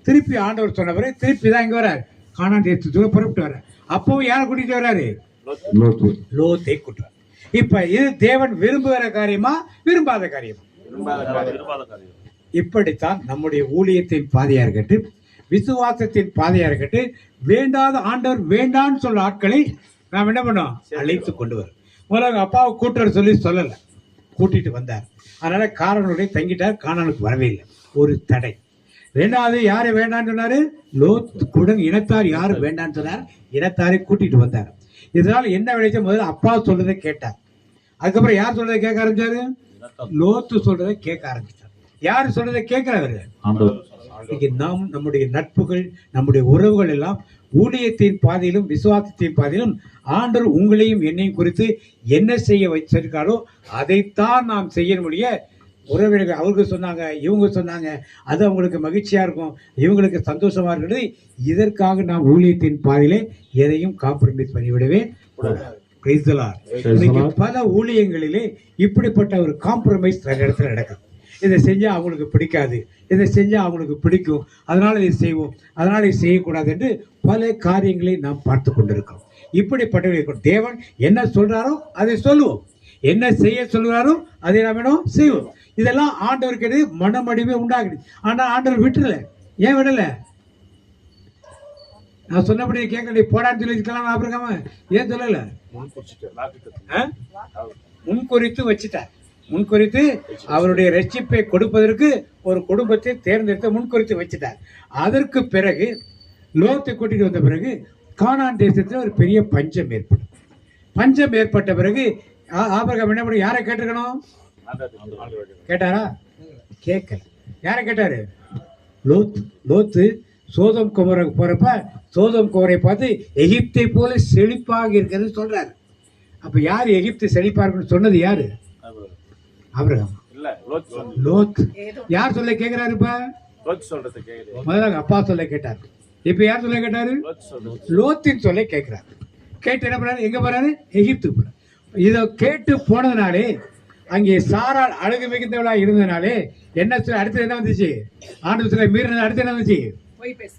திருப்பி ஆண்டவர் சொன்னவரை திருப்பி தான் இங்க வர்றாரு, கானான் தேசத்துக்குள்ள புறப்பட்டு வர்றாரு. அப்பவும் யாரை கூட்டிட்டு வர்றாரு? லோத்தை கூட்டுறாரு. இப்ப இது தேவன் விரும்புகிற காரியமா விரும்பாத காரியமா? இப்படித்தான் நம்முடைய ஊழியத்தின் பாதையா இருக்கட்டும், விசுவாசத்தின் பாதையா இருக்கட்டும், வேண்டாத ஆண்டவர் வேண்டான்னு சொல்ற ஆட்களை நாம் என்ன பண்ணோம்? அழைத்து கொண்டு வரும். முதல்ல அப்பாவை கூட்டுற சொல்லல, கூட்டிட்டு வந்தார். அதனால காரானூரை தங்கிட்டார். கானானுக்கு வரவே இல்லை, ஒரு தடை. 2வது யாரை வேண்டான்னு சொன்னாரு? லோத்துடன் இனத்தார் யாரு வேண்டான்னு சொன்னார்? இனத்தாரை கூட்டிட்டு வந்தார். இதனால என்ன விளைச்ச? முதல்ல அப்பா சொல்றதை கேட்டார். அதுக்கப்புறம் யார் சொல்றதை கேட்க ஆரம்பிச்சாரு? லோத்து சொல்றதை கேட்க ஆரம்பிச்சார். யாரு சொல்றதை கேட்கிறாரு? இன்னைக்கு நாம் நம்முடைய நட்புகள், நம்முடைய உறவுகள் எல்லாம் ஊழியத்தின் பாதையிலும் விசுவாசத்தின் பாதையிலும் ஆண்டவர் உங்களையும் என்னையும் குறித்து என்ன செய்ய வச்சிருக்காரோ அதைத்தான் நாம் செய்ய முடிய, உறவினர்கள் அவங்க சொன்னாங்க, இவங்க சொன்னாங்க, அது அவங்களுக்கு மகிழ்ச்சியா இருக்கும், இவங்களுக்கு சந்தோஷமா இருக்கிறது, இதற்காக நாம் ஊழியத்தின் பாதையிலே எதையும் காம்ப்ரமைஸ் பண்ணிவிடவே கூடாது. பல ஊழியங்களிலே இப்படிப்பட்ட ஒரு காம்ப்ரமைஸ் இடத்துல நடக்கும். இதை செஞ்சா அவங்களுக்கு பிடிக்காது, இதை செஞ்சா அவங்களுக்கு பிடிக்கும், அதனால இதை செய்வோம், அதனால இதை செய்யக்கூடாது என்று பல காரியங்களை நாம் பார்த்து கொண்டிருக்கிறோம். இப்படிப்பட்ட தேவன் என்ன சொல்றாரோ அதை சொல்லுவோம், என்ன செய்ய சொல்றாரோ அதை நாம் என்ன செய்வோம். இதெல்லாம் ஆண்டவருக்கு மனமடிவே உண்டாகுது. ஆனா ஆண்டவர் விட்டுல. ஏன் விடல? நான் சொன்னபடி கேட்க போடான்னு சொல்லிக்கலாம். ஆபிரகாம ஏன் சொல்லல? முன்குறித்து வச்சுட்டார். முன்குறித்து அவருடைய ரட்சிப்பை கொடுப்பதற்கு ஒரு குடும்பத்தை தேர்ந்தெடுத்து முன்குறித்து வச்சுட்டார். அதற்கு பிறகு லோத்தை கூட்டிட்டு வந்த பிறகு கானான் தேசத்தில் ஒரு பெரிய பஞ்சம் ஏற்படும். பஞ்சம் ஏற்பட்ட பிறகு ஆபிரகாம் என்ன பண்ணி யாரை கேட்டிருக்கணும்? கேட்டாரா? கேட்கல. யாரை கேட்டாரு? லோத்து சோதம் குமர போறப்ப சோதம் குமரை பார்த்து எகிப்தை போல செழிப்பாக இருக்கிறது சொல்றாரு. அப்ப யாரு எகிப்து செழிப்பா இருக்குன்னு சொன்னது? யாரு? ஆபிரகாம். லோத். யார் சொல்ல கேட்கிறாரு? இப்ப முதல்ல அப்பா சொல்ல கேட்டாரு. இப்ப யார் சொல்ல கேட்டாரு? லோத்தின் சொல்ல கேட்கிறாரு. கேட்டு என்ன பண்ணாரு? எங்க போறாரு? எகிப்து போறாரு. இதை கேட்டு போனதுனாலே, அங்கே சாரால் அழகு மிகுந்தவளா இருந்ததுனாலே என்ன சொல்ல அடுத்தது என்ன வந்துச்சு? ஆண்டு சொல்ல மீறினது அடுத்து என்ன வந்துச்சு?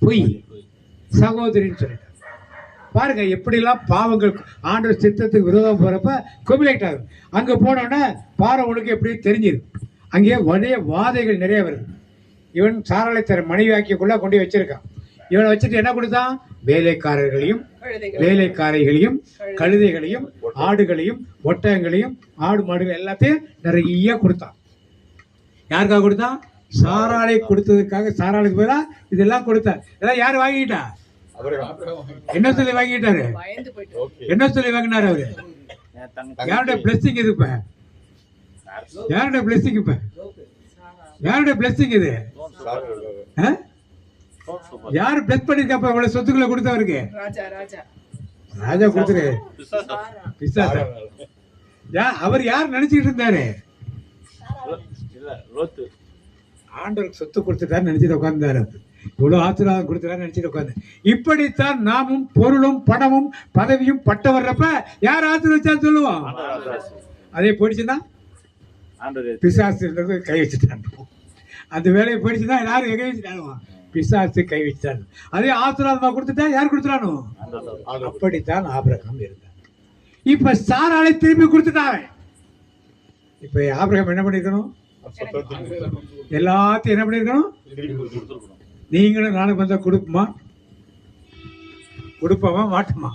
பொய். சகோதரின்னு சொல்லிட்டார். பாருங்க எப்படிலாம் பாவங்கள் ஆண்டவர் சித்தத்துக்கு விரோதம் போறப்ப கொமிலேட் ஆகும். அங்க போனோன்னா பாரு உனக்கு எப்படி தெரிஞ்சிருக்கு. அங்கே நிறைய வாதைகள் நிறைய வருது. இவன் சாராளை தர மனைவியாக்கியக்குள்ள கொண்டு வச்சிருக்கான். இவனை வச்சுட்டு என்ன கொடுத்தான்? வேலைக்காரர்களையும் வேலைக்காரிகளையும் கழுதைகளையும் ஆடுகளையும் ஒட்டகங்களையும் ஆடு மாடுகள் எல்லாத்தையும் நிறைய கொடுத்தான். யாருக்காக கொடுத்தான்? சாராளை கொடுத்ததுக்காக. சாராளுக்கு பதிலா இதெல்லாம் கொடுத்தார். இதெல்லாம் யாரு வாங்கிட்டா? என்ன சொல்லி வாங்கிட்டாரு? என்ன சொல்லி வாங்கினாரு அவரு? யாருடைய பிளஸிங் இது? இப்ப யாருடைய பிளெஸிங் இப்ப? யாருடைய பிளெஸிங் இது? யாரு பிளஸ் பண்ணிருக்கப்ப இவ்வளவு சொத்துக்களை கொடுத்தவருக்கு? ராஜா கொடுத்துரு. அவர் யார் நினைச்சுட்டு இருந்தாரு? ஆண்டவருக்கு சொத்து கொடுத்துட்டாரு நினைச்சிட்டு உட்கார்ந்தாரு. இவ்வளவு ஆசீர்வாதம் கொடுத்துட்டாரு நினைச்சிட்டு உட்கார்ந்து. இப்படித்தான் நாமும் பொருளும் பணமும் பதவியும் பட்ட வர்றப்ப யார் ஆசீர்வதிச்சான்னு சொல்லுவோம். அதே போயிடுச்சுன்னா பிசாசு கை வச்சுட்டாங்க. அந்த வேலையை போயிடுச்சுன்னா யாரும் கை வச்சுட்டாங்க? பிசாசு கை வச்சுட்டாங்க. அதே ஆசீர்வாதமா கொடுத்துட்டா யார் கொடுத்துட்டானோ? அப்படித்தான் ஆபிரகாம் இருந்தார். இப்ப சாராளை திருப்பி கொடுத்துட்டாங்க. இப்ப ஆபிரகாம் என்ன பண்ணிருக்கணும்? எல்லாத்தையும் என்ன பண்ணிருக்கணும்? நீங்களும் நானும் வந்தா கொடுப்போமா? கொடுப்போமா மாட்டோமா?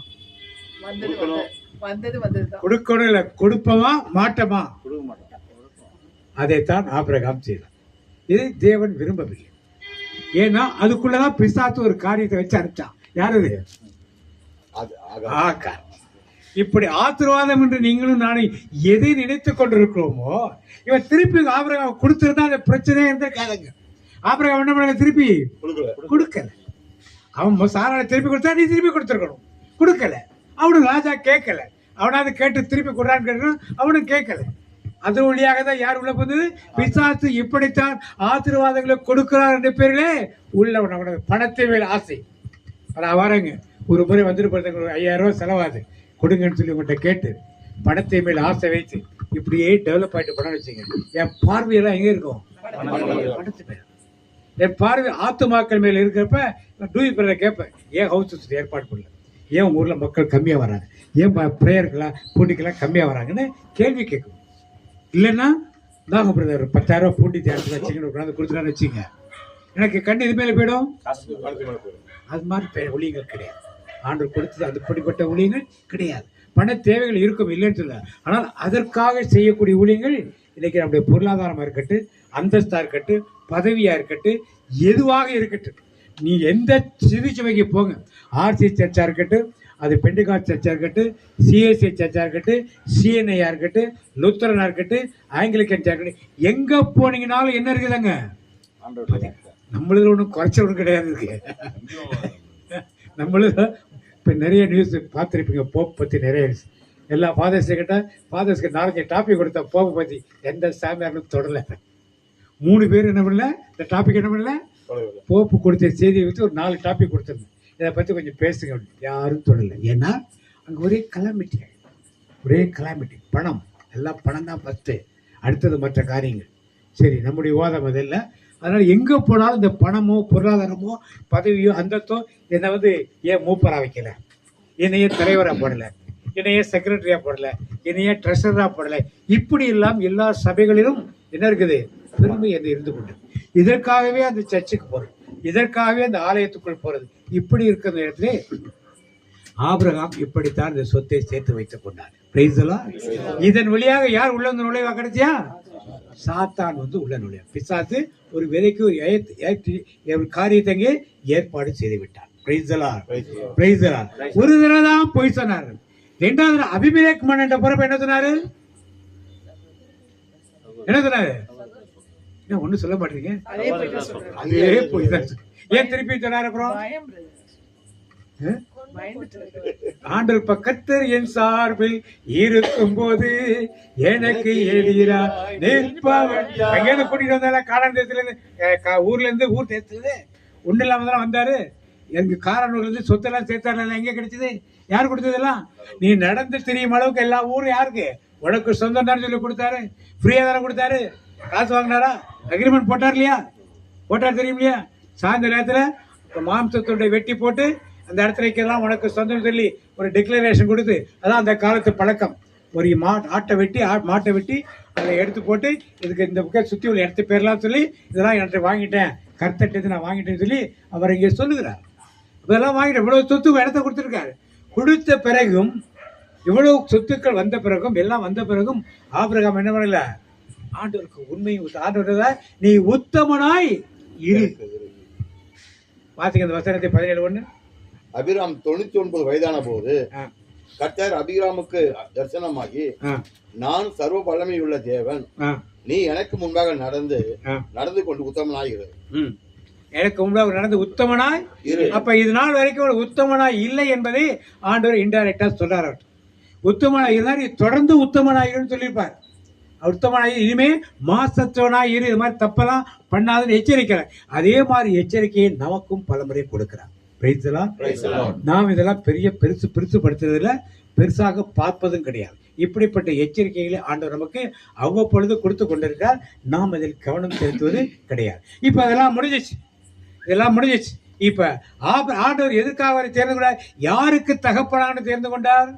கொடுக்கணும் இல்ல, கொடுப்போமா மாட்டோமா? அதைத்தான் ஆபிரகாம் செய்தார். இதை தேவன் விரும்பவில்லை. ஏன்னா அதுக்குள்ளதான் பிசாசு ஒரு காரியத்தை வச்சு அனுப்பிச்சான். யாரு? ஆகார். இப்படி ஆசீர்வாதம் என்று நீங்களும் நானும் எதை நினைத்துக் கொண்டிருக்கிறோமோ இவன் திருப்பி ஆபிரகாம் கொடுத்திருந்தா அந்த பிரச்சனையே இருந்திருக்காதுங்க. ஆபிரகாம் என்ன பண்ண? திருப்பி கொடுக்கல. அவன் சாராளை திருப்பி கொடுத்தா நீ திருப்பி கொடுத்துருக்கணும். கொடுக்கல. அவனும் ராஜா கேட்கல. அவனாவது கேட்டு திருப்பி கொடுறான்னு கேட்கணும். அவனும் கேட்கல. அது வழியாக தான் யார் உள்ள போனது? பிசாசு. இப்படித்தான் ஆசீர்வாதங்களை கொடுக்கிறார் என்ற பேரிலே உள்ளவன் அவனது பணத்தை மேல் ஆசை. ஆனால் வரங்க ஒரு முறை வந்துட்டு போறது 5000 ரூபாய் செலவாது கொடுங்கன்னு சொல்லி உங்கள்கிட்ட கேட்டு பணத்தை மேல் ஆசை வைத்து இப்படியே டெவலப் ஆகிட்டு பணம் வச்சுங்க. என் பார்வையெல்லாம் எங்கே இருக்கும்? பணத்து மேல. என் பார்வை ஆத்துமாக்கள் மேல இருக்கிறப்ப நான் டூ பிரதரை கேட்பேன், ஏன் ஹவுஸ் ஏற்பாடு பண்ணல? ஏன் உங்க ஊர்ல மக்கள் கம்மியா வராங்க? ஏன் ப்ரேயருக்கெல்லாம் பூண்டிக்கெல்லாம் கம்மியா வராங்கன்னு கேள்வி கேட்கும். இல்லைன்னா நாங்க பிரதர் 10,000 ரூபாய் பூண்டி தேர்தல் வச்சுக்கணும் கொடுத்துட்டான்னு வச்சுங்க, எனக்கு கண்ணு இது மேல போயிடும். அது மாதிரி ஊழியங்கள் கிடையாது. ஆண்டு கொடுத்தது அதுபடிப்பட்ட ஊழியங்கள் கிடையாது. பண தேவைகள் இருக்கும் இல்லைன்னு சொல்ல, ஆனால் அதற்காக செய்யக்கூடிய ஊழியங்கள் இன்னைக்கு நம்முடைய பொருளாதாரமா இருக்கட்டும், அந்தஸ்தா இருக்கட்டும், பதவியா இருக்கட்டும், எதுவாக இருக்கட்டும், நீ எந்த சிகிச்சைக்கு போங்க, ஆர்சி சர்ச்சா இருக்கட்டும், அது பெண்டிகாஸ்ட் சர்ச்சா இருக்கட்டும், சிஎஸ்சி சர்ச்சா இருக்கட்டும், சிஎன்ஐயா இருக்கட்டும், லுத்தரனா இருக்கட்டும், ஆங்கிலிக்கன் இருக்கட்டும், எங்க போனீங்கன்னாலும் என்ன இருக்குதாங்க? நம்மளது ஒன்றும் குறைச்ச ஒன்றும் கிடையாது இருக்கு. நம்மளது இப்போ நிறைய நியூஸ் பார்த்துருப்பீங்க, போப் பற்றி நிறைய நியூஸ். எல்லா ஃபாதர்ஸை கேட்டால் ஃபாதர்ஸ்க்கு 4 டாபிக் கொடுத்தா போப்பை பற்றி எந்த சாமியாரும் தொடரலை. 3 பேர் என்ன பண்ணல, இந்த டாபிக் என்ன பண்ணல, போப்பு கொடுத்த செய்தியை வச்சு ஒரு 4 டாபிக் கொடுத்துருந்தேன், இதை பற்றி கொஞ்சம் பேசுங்க அப்படின்னு. யாரும் தொடரலை. ஏன்னா அங்கே ஒரே கலாமிட்டி, ஒரே கலாமிட்டி. பணம், எல்லாம் பணம் தான் ஃபஸ்ட்டு, அடுத்தது மற்ற காரியங்கள். சரி, நம்முடைய வாதம் அது இல்லை. அதனால் எங்கே போனாலும் இந்த பணமோ பொருளாதாரமோ பதவியோ அந்தத்தோ என்னை ஏன் மூப்பராக வைக்கலை, என்னையே தலைவராக போடலை, என்னையே செக்ரட்டரியாக போடலை, என்னையே ட்ரெஷரராக போடலை, இப்படி எல்லாம் எல்லா சபைகளிலும் என்ன இருக்குது? பெருமை என்று இருந்து கொண்டு இதற்காகவே அந்த சர்ச்சுக்கு போகிறது, இதற்காகவே அந்த ஆலயத்துக்குள் போகிறது. இப்படி இருக்கிற இடத்துல ஆபிரகாம் இப்படித்தான் இந்த சொத்தை சேர்த்து வைத்துக் கொண்டார். இதன் வழியாக யார் உள்ள வந்து நுழைவா கிடைச்சியா? சாத்தான் உள்ள நுழைய. பிசாசு ஒரு விதைக்கு ஒரு காரியத்தை ஏற்பாடு செய்து விட்டார். ஒரு தடவை தான் போய் சொன்னார். 2வது அபிமெலேக் மன்னன் பிறப்பு என்ன சொன்னாரு? என்ன சொன்னாரு? ஒண்ணு சொல்ல மாட்டீங்க. அதே போய் தான். ஏன் திருப்பி சொன்னாரு? அப்புறம் ஆண்டவர் பக்கத்தில் என் சார்பில் இருக்கும் போது எனக்கு எதிரா நிற்பவன். எங்கேயிருந்து கூட்டிட்டு வந்தால? காரண தேசத்துல இருந்து, ஊர்ல இருந்து, ஊர் தேசத்துல ஒண்ணு இல்லாம தான் வந்தாரு. எனக்கு காரணூர்ல இருந்து சொத்தெல்லாம் சேர்த்தாரு. எங்க கிடைச்சது? யாரு கொடுத்ததெல்லாம்? நீ நடந்து தெரியும் அளவுக்கு எல்லா ஊரும் யாருக்கு? உனக்கு சொந்தம் தான் சொல்லி கொடுத்தாரு. ஃப்ரீயா தானே கொடுத்தாரு. காசு வாங்கினாரா? அக்ரிமெண்ட் போட்டார் இல்லையா? போட்டார் தெரியும் இல்லையா? சாயந்தர நேரத்துல மாம்சத்தோட வெட்டி போட்டு அந்த இடத்துல வைக்கலாம், உனக்கு சொந்தம் சொல்லி ஒரு டிக்ளரேஷன் கொடுத்து, அதான் அந்த காலத்து பழக்கம். ஒரு மாட்டை வெட்டி அதை எடுத்து போட்டு, இதுக்கு இந்த பக்கம் சுற்றி உள்ள இடத்து பேர்லாம் சொல்லி, இதெல்லாம் என்கிட்ட வாங்கிட்டேன், கர்த்தட்டு நான் வாங்கிட்டேன்னு சொல்லி அவர் இங்கே சொல்லுகிறார். இதெல்லாம் வாங்கிட்டு இவ்வளவு சொத்து இடத்த கொடுத்துருக்காரு. கொடுத்த பிறகும், இவ்வளவு சொத்துக்கள் வந்த பிறகும், எல்லாம் வந்த பிறகும் ஆபிரகாம் என்ன பண்ணல? ஆண்டவருக்கு உண்மையும் ஆண்டவர் நீ உத்தமனாய் இரு. பாத்தீங்க அந்த வசனத்தை 17:1. அபிராம் 99 வயதான போது கர்த்தர் அபிராமுக்கு தரிசனமாகி, நான் சர்வ வல்லமையுள்ள தேவன், நீ எனக்கு முன்பாக நடந்து கொண்டு உத்தமனாயிரு. எனக்கு முன்பாக நடந்து உத்தமனாய் இரு. அப்ப இது நாள் வரைக்கும் ஒரு உத்தமனாய் இல்லை என்பதை ஆண்டவர் இன்டைரக்டா சொல்றாரு. உத்தமனாய் இருந்தால் நீ தொடர்ந்து உத்தமனாயிருன்னு சொல்லியிருப்பார். உத்தமனாய் இனிமே மாசற்றவனாய் இரு, இது மாதிரி தப்பெல்லாம் பண்ணாதுன்னு எச்சரிக்கிறார். அதே மாதிரி எச்சரிக்கையை நமக்கும் பலமுறை கொடுக்கிறார். நாம் இதெல்லாம் பெருசு படுத்துறதுல பெருசாக பார்ப்பதும் கிடையாது. இப்படிப்பட்ட எச்சரிக்கைகளை ஆண்டவர் நமக்கு அவ்வப்பொழுது கொடுத்து கொண்டிருக்கிறார். நாம் அதில் கவனம் செலுத்துவது கிடையாது. இப்ப இதெல்லாம் முடிஞ்சிச்சு. இப்ப ஆண்டவர் எதற்காக அவரை தேர்ந்து கொண்டார்? யாருக்கு தகப்பனான்னு தேர்ந்து கொண்டார்?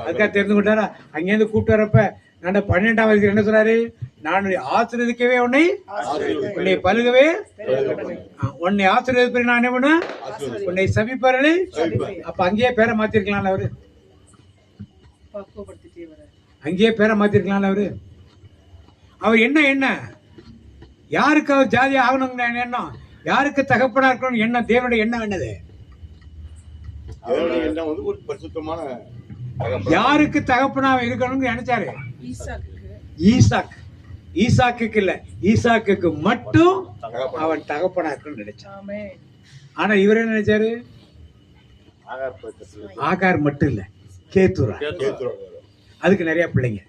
அதுக்காக தெரிந்து கொண்டாரா? அங்கேருந்து கூப்பிட்டு வரப்ப நான் 12ஆம் வயசுல என்ன சொல்றாரு? நான் ஆசிரியக்கவே உன்னை பழுகவே, உன்னை ஆசிரியர் நான் என்ன பண்ணுவேன்? உன்னை சபிப்பாரு. அப்ப அங்கேயே பேரை மாத்திருக்கலாம் அவரு. அங்கேயே பேரை மாத்திருக்கலாம் அவரு. அவர் என்ன யாருக்கு அவர் ஜாதி ஆகணுங்க எண்ணம், யாருக்கு தகப்பனா இருக்கணும் எண்ணம், தேவனுடைய எண்ணம் என்னது? யாருக்கு தகப்பனா இருக்கணும்னு நினைச்சாரு? ஈசாக்கு இல்ல, ஈசாக்கு மட்டும் அவன் தகப்பனா இருக்கணும்னு நினைச்சான். ஆனா இவர் என்ன நினைச்சாரு? ஆகார் மட்டும் இல்ல, கேத்துரா, அதுக்கு நிறைய பிள்ளைங்க.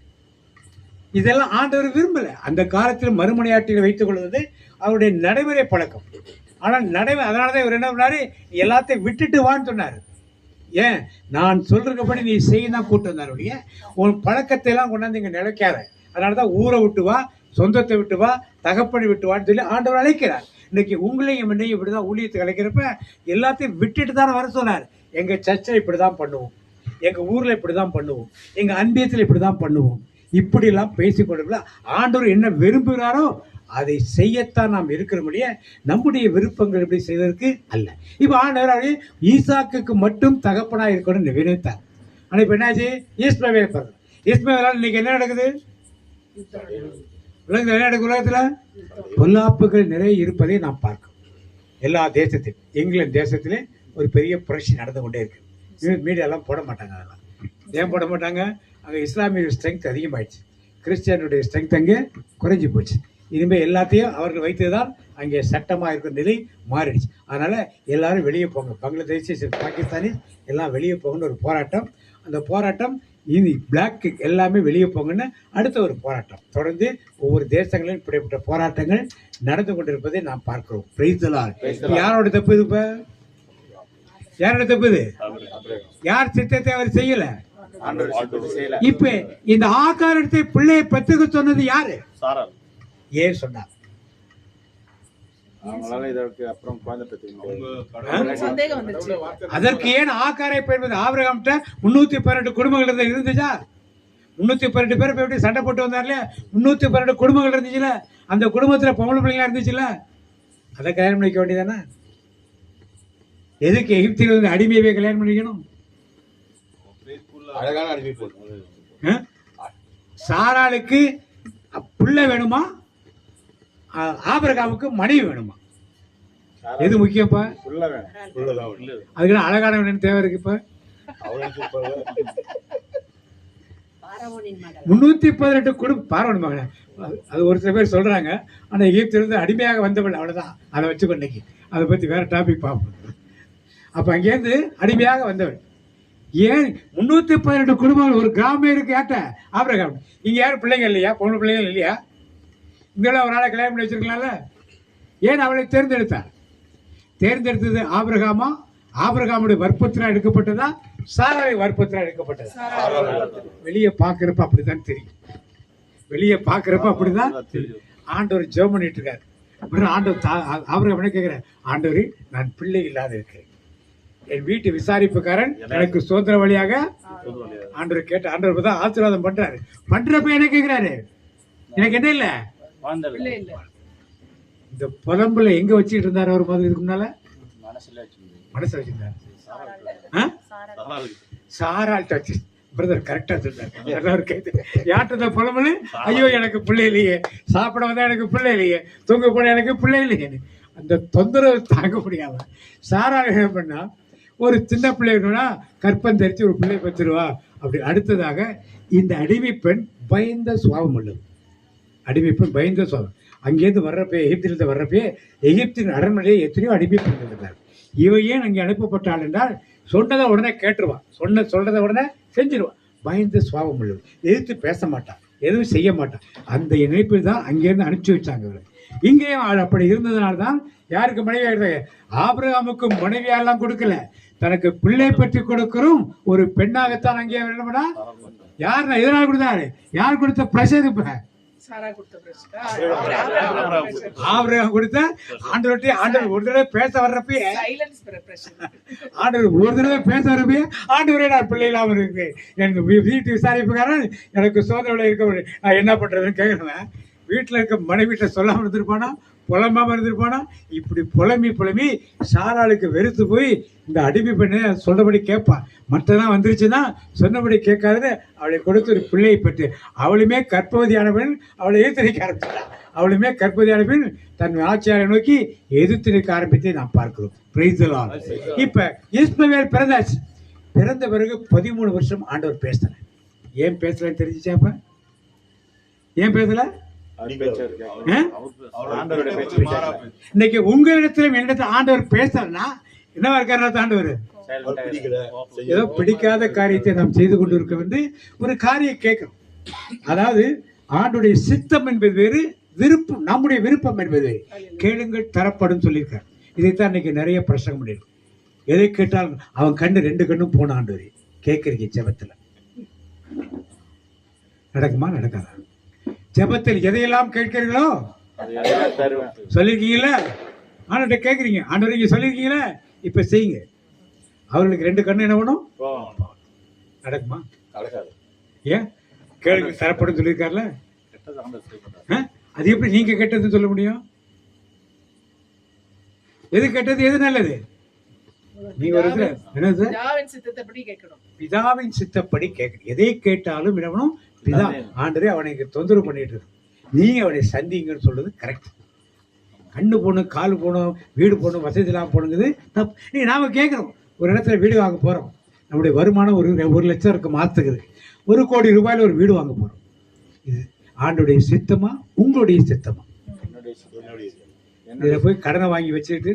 இதெல்லாம் ஆண்டவர் விரும்பல. அந்த காலத்தில் மறுமனையாட்டில் வைத்துக் கொள்வது அவருடைய நடைமுறை பழக்கம். ஆனால் அதனாலதான் இவர் என்ன பண்ணாரு? எல்லாத்தையும் விட்டுட்டு வான்னு சொன்னாரு. ஏன்? நான் சொல்றபடி நீ செய்யதான் கூட்டு வந்தாருடைய உன் பழக்கத்தை எல்லாம் கொண்டாந்து இங்க நிலைக்காத. அதனாலதான் ஊரை விட்டு வா, சொந்தத்தை விட்டு வா, தகப்பனை விட்டு வான்னு சொல்லி ஆண்டவர் அழைக்கிறார். இன்னைக்கு உங்களையும் என்னையும் இப்படிதான் ஊழியத்துக்கு அழைக்கிறப்ப எல்லாத்தையும் விட்டுட்டு தானே வர சொன்னார். எங்க சர்ச்சில் இப்படிதான் பண்ணுவோம், எங்க ஊர்ல இப்படிதான் பண்ணுவோம், எங்க அன்பியத்தில் இப்படிதான் பண்ணுவோம், இப்படி எல்லாம் பேசிக்கொண்டு ஆண்டவர் என்ன விரும்புகிறாரோ அதை செய்யத்தான் நாம் இருக்கிறபடியே நம்முடைய விருப்பங்கள் எப்படி செய்வதற்கு அல்ல. இப்ப ஆண்டவர் ஈசாக்கு மட்டும் தகப்பனா இருக்கணும்னு நினைத்தார். ஆனா இப்ப என்னாச்சு? இஸ்மவேல் இன்னைக்கு என்ன நடக்குது? உலகத்துல பொல்லாப்புகள் நிறைய இருப்பதை நாம் பார்க்கிறோம். எல்லா தேசத்திலும், இங்கிலாந்து தேசத்திலே ஒரு பெரிய புரட்சி நடந்து கொண்டே இருக்கு. மீடியாலாம் போட மாட்டாங்க. அதெல்லாம் ஏன் போட மாட்டாங்க? அங்கே இஸ்லாமிய ஸ்ட்ரென்த் அதிகமாயிடுச்சு, கிறிஸ்டியனுடைய ஸ்ட்ரென்த் அங்கே குறைஞ்சி போச்சு. இனிமேல் எல்லாத்தையும் அவர்கள் வைத்துதான் அங்கே சட்டமாக இருக்கிற நிலை மாறிடுச்சு. அதனால எல்லாரும் வெளியே போங்க, பங்களாதேஷ், பாகிஸ்தானி எல்லாம் வெளியே போங்கன்னு ஒரு போராட்டம். அந்த போராட்டம் இனி பிளாக் எல்லாமே வெளியே போங்கன்னு அடுத்த ஒரு போராட்டம். தொடர்ந்து ஒவ்வொரு தேசங்களிலும் இப்படிப்பட்ட போராட்டங்கள் நடந்து கொண்டிருப்பதை நாம் பார்க்கிறோம். Praise the Lord. யாரோட தப்பு இது? இப்ப யாரோட தப்பு இது? யார் சித்தத்தை அவர் செய்யல? இப்ப இந்த ஆகாரத்தை பிள்ளையை பெற்றுக்க சொன்னது யாரு? ஏன் சொன்னார்? அதற்கு ஏன் ஆகாரை பெறுவது? ஆபிரகாம்கிட்ட 312 குடும்பங்கள் இருந்துச்சா? 312 பேர் போய் சண்டை போட்டு வந்தார்ல, 312 குடும்பங்கள் இருந்துச்சுல, அந்த குடும்பத்துல பொம்பளை பிள்ளைங்களா இருந்துச்சுல, அதை கல்யாணம் பண்ணிக்க வேண்டியதானே? எதுக்கு எகிப்தில் வந்து அடிமையவே கல்யாணம் பண்ணிக்கணும்? அழகான அடிமை. சாராளுக்கு பிள்ளை வேணுமா, ஆபிரகாமுக்கு மனைவி வேணுமா? எது முக்கியப்பா? அதுக்கு அழகான வேணும் தேவை இருக்கு. இப்ப 318 குடும்பம் பார்வன் மகன், அது ஒரு சில பேர் சொல்றாங்க. ஆனா எகிப்திலிருந்து அடிமையாக வந்தவள், அவ்வளவுதான். அதை வச்சுக்கோ. இன்னைக்கு அதை பத்தி வேற டாபிக் பார்ப்போம். அப்ப அங்கேருந்து அடிமையாக வந்தவள். ஏன் 312 குடும்பங்கள் ஒரு கிராமம் இருக்கு? ஏட்ட ஆபிரகாம். இங்க யாரும் பிள்ளைங்க இல்லையா? பொண்ணு பிள்ளைகள் இல்லையா? இங்கெல்லாம் ஒரு ஆளை கல்யாணம் பண்ணி வச்சிருக்கலாம்ல. ஏன் அவளை தேர்ந்தெடுத்தார்? தேர்ந்தெடுத்தது ஆபிரகாமா? ஆபிரகாமுடைய வற்புத்திரா எடுக்கப்பட்டதா, சாராவை வற்புத்திரா எடுக்கப்பட்டதா? வெளியே பாக்குறப்ப அப்படித்தான் தெரியும். வெளியே பாக்குறப்ப அப்படிதான் தெரியும். ஆண்டவர் ஜெபம் பண்ணிட்டு இருக்காரு. ஆண்டவர் ஆபிரகாம் என்ன கேட்கிறார்? ஆண்டவரே, நான் பிள்ளை இல்லாத இருக்கிறேன், என் வீட்டு விசாரிப்புக்காரன் எனக்கு சுதந்திர வழியாக ஆண்டவர் கேட்ட. ஆண்டவர் தான் ஆசீர்வாதம் பண்றாரு. பண்றப்ப என்ன கேட்கிறாரு? எனக்கு என்ன இல்ல, இந்த புலம்புல எங்க வச்சுட்டு இருந்தாரு அவர்? மாதிரி இதுக்கு முன்னால மனசுல வச்சிருந்தாரு. சாராள்கிட்ட வச்சு. பிரதர் கரெக்டா சொன்னாரு. எல்லாரும் கேட்டு யார்கிட்ட புலம்புல? ஐயோ எனக்கு பிள்ளை இல்லையே, சாப்பிட வந்தா எனக்கு பிள்ளை இல்லையே, தூங்க போன எனக்கு பிள்ளை இல்லையே. அந்த தொந்தரவு தாங்க முடியாம சாராள் என்ன பண்ணா, ஒரு சின்ன பிள்ளைனா கற்பம் தரித்து ஒரு பிள்ளை பெற்றுருவா அப்படி. அடுத்ததாக இந்த அடிமை பெண் பயந்த சுவாபம் உள்ளது. அடிமை பெண் பயந்த சுவாபம். அங்கேருந்து வர்றப்பே, எகிப்திலிருந்து வர்றப்பே எகிப்தின் அரண்மனையை எத்தனையோ அடிமை பெண்கள் இருந்தார். இவ ஏன் அங்கே அனுப்பப்பட்டாள் என்றால் சொன்னதை உடனே கேட்டுருவான், சொல்றதை உடனே செஞ்சிருவான். பயந்த சுவாபம் உள்ளது, எதிர்த்து பேச மாட்டான், எதுவும் செய்ய மாட்டான். அந்த நினைப்பில் தான் அங்கேருந்து அனுப்பிச்சு வச்சாங்க இவரை. இங்கேயும் அப்படி இருந்ததுனால தான் யாருக்கு மனைவியாக ஆபிரகாமுக்கு மனைவியெல்லாம் கொடுக்கல, தனக்கு பிள்ளை பெற்று கொடுக்கிறோம் ஒரு பெண்ணாகத்தான் அங்கே என்ன யார் எதனால் கொடுத்தாரு? யார் கொடுத்த பிரஷர்? இப்ப ஆபிரகாம் கொடுத்த ஆண்டவர்கிட்ட ஆண்டவர் ஒரு தடவை பேச வர்றப்பயே ஆண்டவர் ஒரு தடவை பேச வர்றப்பயே ஆண்டவரே நான் பிள்ளை இல்லாமல் இருக்கு, எனக்கு வீட்டு விசாரிப்புக்காரன் எனக்கு சோதனை இருக்க, நான் என்ன பண்றதுன்னு கேட்கிறேன். வீட்டில் இருக்க மனைவி வீட்டில் சொல்லாமல் இருந்திருப்பானா, புலம்பாம இருந்திருப்பானா? இப்படி புலம்பி சாராளுக்கு வெறுத்து போய் இந்த அடிமை பெண்ணை சொன்னபடி கேட்பான். மற்றதான் வந்துருச்சுன்னா சொன்னபடி கேட்காதுன்னு அவளை கொடுத்து ஒரு பிள்ளையை பெற்று அவளுமே கற்பவதியான பெண் அவளை எதிர்த்து நிற்க ஆரம்பிச்சான். அவளுமே கற்பவதியான பெண் தன் ஆட்சியாரை நோக்கி எதிர்த்து நிற்க ஆரம்பித்து நாம் பார்க்கிறோம். Praise the Lord. இப்ப இஸ்மவேல் பிறந்தாச்சு. பிறந்த பிறகு 13 வருஷம் ஆண்டவர் பேசல. ஏன் பேசலன்னு தெரிஞ்சுச்சா? அப்ப ஏன் பேசல? இன்னைக்கு உங்களிடத்திலும் என்னிடத்தில் ஆண்டவர் பேசலன்னா என்னவா இருக்காரு? ஆண்டவர் ஏதோ பிடிக்காத காரியத்தை நாம் செய்து கொண்டு இருக்க வந்து ஒரு காரியம் கேட்கிறோம். அதாவது ஆண்டுடைய சித்தம் என்பது வேறு, விருப்பம் நம்முடைய விருப்பம் என்பது வேறு. கேளுங்கள் தரப்படும் சொல்லியிருக்காரு. இதைத்தான் இன்னைக்கு நிறைய பிரசங்கம் பண்ணிருக்கு. எதை கேட்டாலும் அவன் கண்ணு 2 கண்ணும் போன ஆண்டவரே கேட்கறீங்க. ஜெபத்துல நடக்குமா? நடக்காதா? ஜெபத்தில் எதையெல்லாம் கேட்கிறீங்களோ சொல்லிருக்கீங்களா? ஆண்டவர்கிட்ட கேட்குறீங்க, ஆண்டவர் நீங்க சொல்லிருக்கீங்களா? இப்ப செய்யுங்க. அவர்களுக்கு 2 கண்ணு என்ன பண்ணும்? நடக்குமா? ஏன்? கேளுங்க தரப்படும் சொல்லியிருக்காருல. அது எப்படி நீங்க கேட்டதுன்னு சொல்ல முடியும்? எது கேட்டது, எது நல்லது? நீங்க ஒரு என்னது? பிதாவின் சித்தப்படி கேட்கணும். எதை கேட்டாலும் என்னவனும் பிதா ஆண்டரே அவனை தொந்தரவு பண்ணிட்டு இருக்கு, நீங்க அவனை சந்திங்கன்னு சொல்றது கரெக்ட். கண்ணு போகணும், கால் போகணும், வீடு போகணும், வசதி இல்லாமல் போகணுங்கிறது தப்பு. நீ நாம கேட்குறோம், ஒரு இடத்துல வீடு வாங்க போகிறோம், நம்முடைய வருமானம் ஒரு 1 லட்சம் இருக்கு மாற்றுக்குது, 1 கோடி ரூபாயில் ஒரு வீடு வாங்க போகிறோம். இது ஆண்டுடைய சித்தமா உங்களுடைய சித்தமா? இதில் போய் கடனை வாங்கி வச்சுக்கிட்டு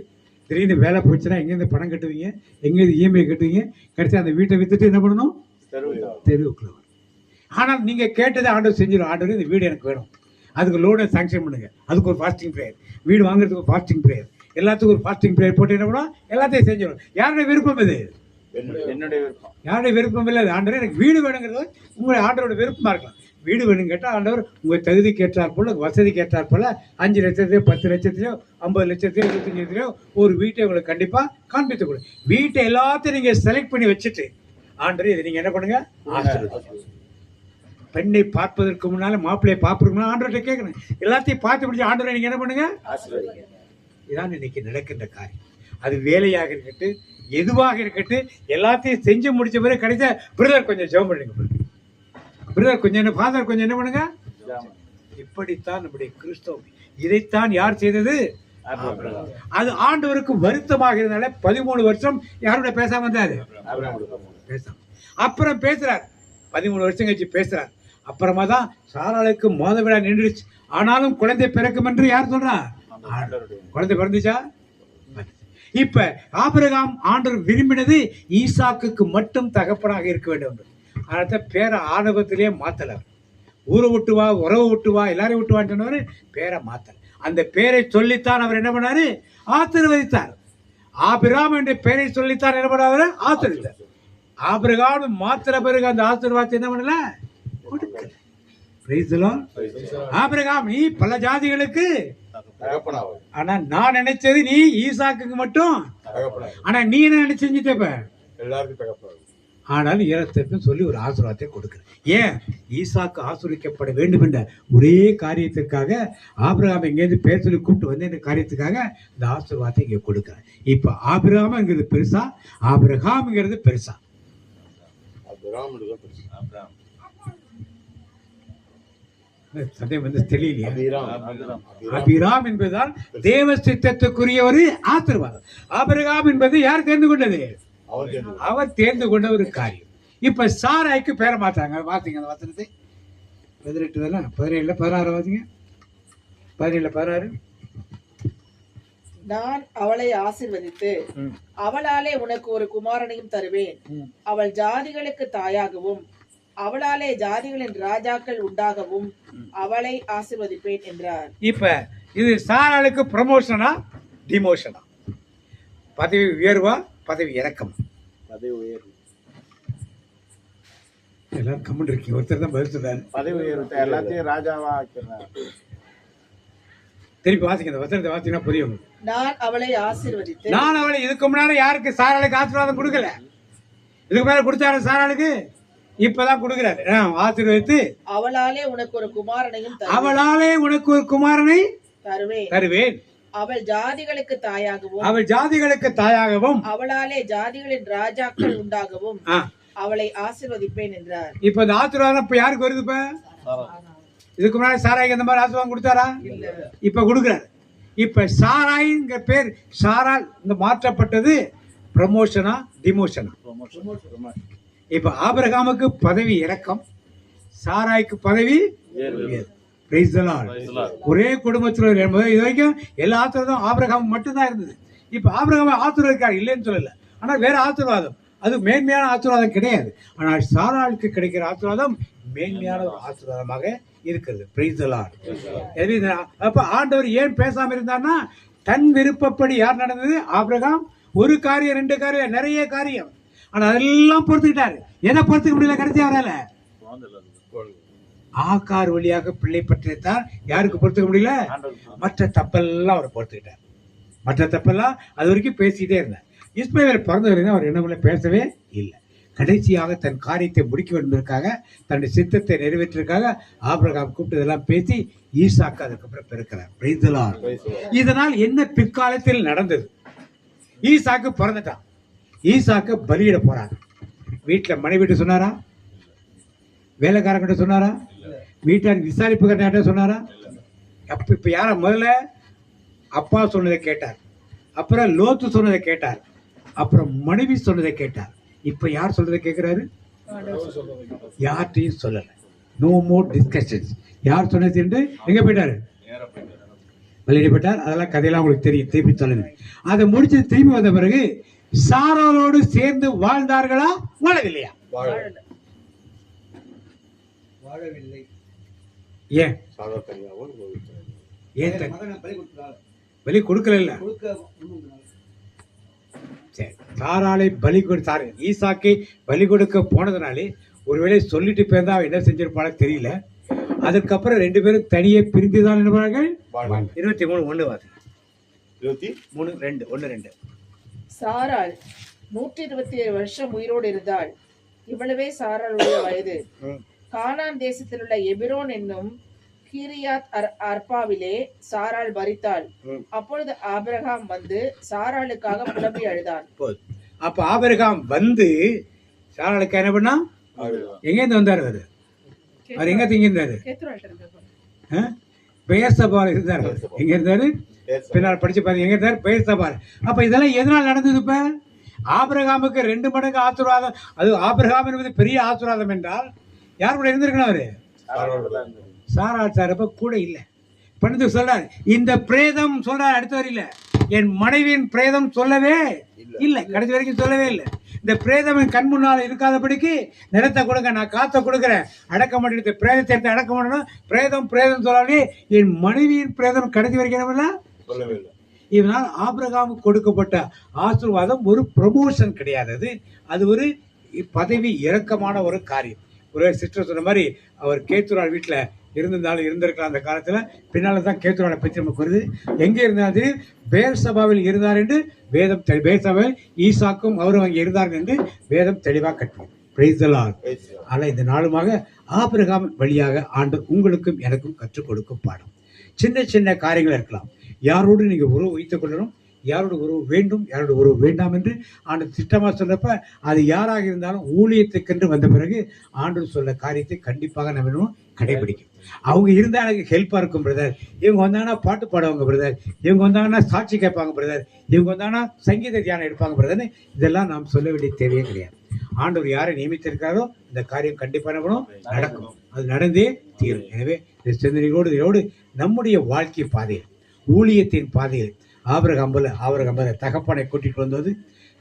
திடீர்னு வேலை போச்சுன்னா எங்கேருந்து பணம் கட்டுவீங்க, எங்கேருந்து இஎம்ஐ கட்டுவீங்க, கடைசி அந்த வீட்டை வித்துட்டு என்ன பண்ணணும்? தெருவுக்குள்ள. ஆனால் நீங்க கேட்டதை ஆண்டவர் செஞ்சிடும். ஆண்டவர் இந்த வீடு எனக்கு வேணும், அதுக்கு லோனை சாங்ஷன் பண்ணுங்க, அதுக்கு ஒரு ஃபாஸ்டிங் ப்ரேயர், வீடு வாங்குறதுக்கு ஒரு ஃபாஸ்டிங் ப்ரேயர், எல்லாத்துக்கும் ஒரு ஃபாஸ்டிங் ப்ரேயர் போட்டு என்ன பண்ணுவோம்? எல்லாத்தையும் செஞ்சிடும். யாருடைய விருப்பம் இது? என்னுடைய விருப்பம். யாருடைய விருப்பம் இல்லை. ஆண்டவர் எனக்கு வீடு வேணுங்கிறது உங்களுடைய ஆண்டவரோட விருப்பமா இருக்கலாம். வீடு வேணும்னு கேட்டால் ஆண்டவர் உங்கள் தகுதிக்கு ஏற்றார் போல, வசதிக்கு ஏற்றார் போல 5 லட்சத்திலையோ 10 லட்சத்திலையோ 50 லட்சத்திலையோ 25 லட்சத்திலையோ ஒரு வீட்டை உங்களுக்கு கண்டிப்பா காண்பித்து கொடு. வீட்டை எல்லாத்தையும் நீங்க செலக்ட் பண்ணி வச்சுட்டு ஆண்டவர் இதை நீங்க என்ன பண்ணுங்க? பெண்ணை பார்ப்பதற்கு முன்னால மாப்பிள்ளையை பார்ப்பதற்கு முன்னால ஆண்டவர்கிட்ட கேட்கணும். எல்லாத்தையும் பார்த்து முடிச்சு ஆண்டவரை நீங்க என்ன பண்ணுங்க? இதான் இன்னைக்கு நடக்கின்ற காரியம். அது வேலையாக இருக்கட்டும், எதுவாக இருக்கட்டும், எல்லாத்தையும் செஞ்சு முடிச்ச பிறகு கிடைச்ச பிரதர் கொஞ்சம் ஜெபம் பண்ணுங்க, பிரதர் கொஞ்சம் என்ன, ஃபாதர் கொஞ்சம் என்ன பண்ணுங்க. இப்படித்தான் நம்முடைய கிறிஸ்தவம். இதைத்தான் யார் செய்தது? அது ஆண்டவருக்கு வருத்தமாக இருந்தால 13 வருஷம் யாரோட பேசாம வந்தாரு? பேசாம. அப்புறம் பேசுறார், 13 வருஷம் கழிச்சு பேசுறார். அப்புறமா தான் சாராளுக்கு மோதவிழா நின்றுச்சு. ஆனாலும் குழந்தை பிறக்கும் என்று யார் சொல்றா? குழந்தை பிறந்துச்சா? இப்ப ஆபிரகாம் ஆண்டவர் விரும்பினது ஈசாக்குக்கு மட்டும் தகப்பனாக இருக்க வேண்டும். அதனால பேரை ஆணவத்திலே மாத்தல. ஊரை விட்டுவா, உறவு விட்டுவா, எல்லாரையும் விட்டுவான்னு சொன்னவர் பேரை மாத்தல. அந்த பேரை சொல்லித்தான் அவர் என்ன பண்ணாரு? ஆசீர்வதித்தார். ஆபிரகாம் என்ற பெயரை சொல்லித்தான் என்ன பண்ணாரு? ஆசீர்வதித்தார். ஆபிரகாம் மாத்திர பிறகு அந்த ஆசீர்வாதத்தை என்ன பண்ணல? கொடுக்கல. ஆபிரகாம் நீ பல ஜாதிகளுக்கு, ஆனா நான் நினைச்சது நீ ஈசாக்குக்கு மட்டும். ஆனா நீ என்ன நினைச்சிட்ட? எல்லாருக்கும். ஆனால் ஏறத்திற்கும் சொல்லி ஒரு ஆசீர்வாதத்தை கொடுக்கிறேன். ஏன்? ஈசாக்கு ஆசீர்வதிக்கப்பட வேண்டும் என்ற ஒரே காரியத்திற்காக ஆபிரகாம் எங்கேருந்து பேர் சொல்லி கூப்பிட்டு வந்து இந்த காரியத்துக்காக இந்த ஆசீர்வாதத்தை இங்கே கொடுக்கிறேன். இப்ப ஆபிரகாம்ங்கிறது பெருசா, ஆபிரகாம்ங்கிறது பெருசா? சந்தேகம் வந்து தெரியலையா? அபிராம் என்பதுதான் தேவ சித்தத்துக்குரிய ஒரு ஆசீர்வாதம். ஆபிரகாம் என்பது யார் தெரிந்து கொண்டது? அவர் தேர்ந்து கொண்ட ஒரு காரியம். இப்ப சாராய்க்கு பேரை மாத்தாங்க. வாசிங்க அந்த வசனத்தை. 18 தானே, 17 16 வாசிங்க. 17 16. நான் அவளை ஆசீர்வதித்து அவளாலே உனக்கு ஒரு குமாரனையும் தருவேன். அவள் ஜாதிகளுக்கு தாயாகவும் அவளாலே ஜாதிகளின் ராஜாக்கள் உண்டாகவும் அவளை ஆசீர்வதிப்பேன் என்றார். இப்ப இது சாராளுக்கு ப்ரமோஷனா டிமோஷனா? பதவி உயர்வா பதவி இறக்கம்? பதவி உயர்வு. எல்லாரும் கமெண்ட் இருக்கீங்க, ஒருத்தர் தான் பதில் சொல்றாரு. பதவி உயர்வு எல்லாத்தையும் ராஜாவா ஆக்கிறார். திருப்பி வாசிங்க அந்த வசனத்தை, வாசிங்கன்னா புரியும். நான் அவளை ஆசீர்வதித்து. நான் அவளை இதுக்கு முன்னாடி யாருக்கு சாராளுக்கு ஆசீர்வாதம் கொடுக்கல. இதுக்கு மேல கொடுத்தாரு சாராளுக்கு, இப்பதான் கொடுக்கிறாரு. ஆசீர்வதித்து அவளாலே உனக்கு ஒரு குமாரனையும் அவளாலே உனக்கு ஒரு குமாரனை தருவேன். அவள் ஜாதிகளுக்கு தாயாகவும் அவள் ஜாதிகளுக்கு தாயாகவும் அவளாலே ஜாதிகளின் ராஜாக்கள் உண்டாகவும் அவளை ஆசீர்வதிப்பேன் என்றார். இப்ப இந்த ஆசீர்வாதம் இப்ப யாருக்கு வருது? இப்ப இதுக்கு முன்னாடி சாராய்க்கு அந்த மாதிரி ஆசீர்வாதம் கொடுத்தாரா? இப்ப கொடுக்கிறாரு. இப்ப சாராய்ங்க பேர் சாரால் இந்த மாற்றப்பட்டது ப்ரமோஷனா டிமோஷனா? இப்ப ஆபிரகாமுக்கு பதவி இறக்கம், சாராய்க்கு பதவி உயர்வு. Praise the Lord. ஒரே குடும்பத்தில் இது வரைக்கும் எல்லா ஆசீர்வாதம் ஆபிரகாம் மட்டும்தான் இருந்தது. இப்ப ஆபிரகாம் ஆசீர்வாதிக்கார் இல்லைன்னு சொல்லல, ஆனா வேற ஆசீர்வாதம், அது மேன்மையான ஆசீர்வாதம் கிடையாது. ஆனால் சாராளுக்கு கிடைக்கிற ஆசீர்வாதம் மேன்மையான ஒரு ஆசீர்வாதமாக இருக்கிறது. Praise the Lord. அப்ப ஆண்டவர் ஏன் பேசாம இருந்தார்னா, தன் விருப்பப்படி யார் நடந்தது? ஆபிரகாம். ஒரு காரியம், 2 காரியம், நிறைய காரியம். ஆனா அதெல்லாம் பொறுத்துக்கிட்டாரு. எதை பொறுத்துக்க முடியல? கடைசி அவரால ஆகார் வழியாக பிள்ளை பற்றியத்தான் யாருக்கு பொறுத்துக்க முடியல? மற்ற தப்பெல்லாம் அவர் பொறுத்துக்கிட்டார். மற்ற தப்பெல்லாம் அது வரைக்கும் பேசிட்டே இருந்தார். இஸ்மவேல் பிறந்த வரைக்கும் அவர் என்ன பேசவே இல்லை. கடைசியாக தன் காரியத்தை முடிக்க வேண்டுவதற்காக, தன்னுடைய சித்தத்தை நிறைவேற்றுவதற்காக ஆபிரகாம் கூப்பிட்டதெல்லாம் பேசி ஈசாக்கு அதுக்கப்புறம் பிறக்கிறார். Praise the Lord. இதனால் என்ன பிற்காலத்தில் நடந்தது? ஈசாக்கு பிறந்துட்டான். ஈசாக்கு பலியிட போறாங்க. வீட்டுல மனைவிட்டு சொன்னாரா? வேலைக்காரங்கிட்ட சொன்னாரா? வீட்டார் விசாரிப்புக்கிட்ட சொன்னாரா? இப்ப யார? முதல்ல அப்பா சொன்னதை கேட்டார், அப்புறம் லோத்து சொன்னதை கேட்டார், அப்புறம் மனைவி சொன்னதை கேட்டார். இப்ப யார் சொல்றதை கேட்கிறாரு? யார்ட்டையும் சொல்லல. No more discussions. யார் சொன்னது என்று எங்க போயிட்டாரு? வெளியிடப்பட்டார். அதெல்லாம் கதையெல்லாம் உங்களுக்கு தெரியும், திருப்பி சொல்லுங்க. அதை முடிச்சு திரும்பி வந்த பிறகு சாராளோடு சேர்ந்து வாழ்ந்தார்களா? வாழவில்லையா? வாழவில்லை. ஏன்? பலி கொடுக்கல. சாராளை பலி கொடுத்தாரு. ஈசாக்கை பலி கொடுக்க போனதுனாலே ஒருவேளை சொல்லிட்டு போயிருந்தா என்ன செஞ்சிருப்பாங்க தெரியல. அதுக்கப்புறம் 2 பேரும் தனியே பிரிந்துதான் நினைப்பார்கள். 23:1 வாசி. 23:2 சாராள் 127 வருஷம் உயிரோடு இருந்தாள். இவ்வளவே சாராளுடைய வயது. கானான் தேசத்தில் உள்ள எபிரோன் என்னும் கீரியாத் அர்பாவிலே சாராள் மரித்தாள். அப்பொழுது ஆபிரகாம் வந்து சாராளுக்காக புலம்பி அழுதான். அப்ப ஆபிரகாம் வந்து சாராளுக்கு என்ன பண்ணா? எங்க இருந்து வந்தாரு? அவர் எங்க தங்கியிருந்தாரு? பெயர்சபால் இருந்தாரு. எங்க இருந்தாரு? பின்னால் படிச்சு பாருங்க, எங்க இருந்தாரு? பெயர்சபால். அப்ப இதெல்லாம் எதனால் நடந்தது? இப்ப ஆபிரகாமுக்கு 2 மடங்கு ஆசீர்வாதம். அது ஆபிரகாம் என்பது பெரிய ஆசீர்வாதம் என்றால் யார் கூட இருந்திருக்கணும்? அவரு சாராள் சார் கூட இல்ல. பண்ணது சொல்றாரு, இந்த பிரேதம் சொல்றாரு அடுத்த வரையில, என் மனைவியின் பிரேதம் சொல்லவே இல்லை, கடைசி வரைக்கும் சொல்லவே இல்லை. இந்த பிரேதம் என் கண் முன்னால் இருக்காதபடிக்கு நிலத்தை கொடுங்க, நான் காத்த கொடுக்குறேன், அடக்க மாட்டேன், பிரேதத்தை எடுத்து அடக்க மாட்டேன். பிரேதம் பிரேதம் சொல்லாலே என் மனைவியின் பிரேதம் கடைசி வரைக்கும் என்ன சொல்லவே இல்லை. இதனால் ஆபிரகாமுக்கு கொடுக்கப்பட்ட ஆசீர்வாதம் ஒரு ப்ரமோஷன் கிடையாது, அது ஒரு பதவி இறக்கமான ஒரு காரியம். ஒரு சிஸ்டர் சொன்ன மாதிரி அவர் கேத்துரால் வீட்டில் இருந்திருந்தாலும் இருந்திருக்கலாம் அந்த காலத்தில். பின்னால் தான் கேத்துராலை பற்றி நமக்கு வருது. எங்கே இருந்தாலும் பேர்சபாவில் இருந்தார் என்று வேதம், பேர்சபாவில் ஈசாக்கும் அவரும் அங்கே இருந்தார்கள் என்று வேதம் தெளிவாக கட்டுவோம். Praise the Lord. ஆனால் இந்த நாளுமாக ஆபிரகாம் வழியாக ஆண்டவர் உங்களுக்கும் எனக்கும் கற்றுக் கொடுக்கும் பாடம். சின்ன சின்ன காரியங்கள் இருக்கலாம். யாரோடு நீங்கள் உறவு வைத்துக் கொள்ளணும், யாரோட உறவு வேண்டும், யாரோட உறவு வேண்டாம் என்று ஆண்டவர் திட்டமாக சொல்றப்ப, அது யாராக இருந்தாலும் ஊழியத்துக்கென்று வந்த பிறகு ஆண்டவர் சொல்ல காரியத்தை கண்டிப்பாக நம்ம கடைபிடிக்கும். அவங்க இருந்தால் எனக்கு ஹெல்ப்பாக இருக்கும் பிரதர். இவங்க வந்தாங்கன்னா பாட்டு பாடுவாங்க பிரதர், இவங்க வந்தாங்கன்னா சாட்சி கேட்பாங்க பிரதர், இவங்க வந்தாங்கன்னா சங்கீத தியானம் எடுப்பாங்க பிரதர்னு இதெல்லாம் நாம் சொல்ல வேண்டிய தேவையே கிடையாது. ஆண்டவர் யாரை நியமித்திருக்காரோ இந்த காரியம் கண்டிப்பாக நடக்கும், அது நடந்தே தீரும். எனவே இந்த சிந்தனைகளோடு நம்முடைய வாழ்க்கை பாதையில், ஊழியத்தின் பாதையில் ஆபிரகாம் தகப்பனை கூட்டிகிட்டு வந்தது,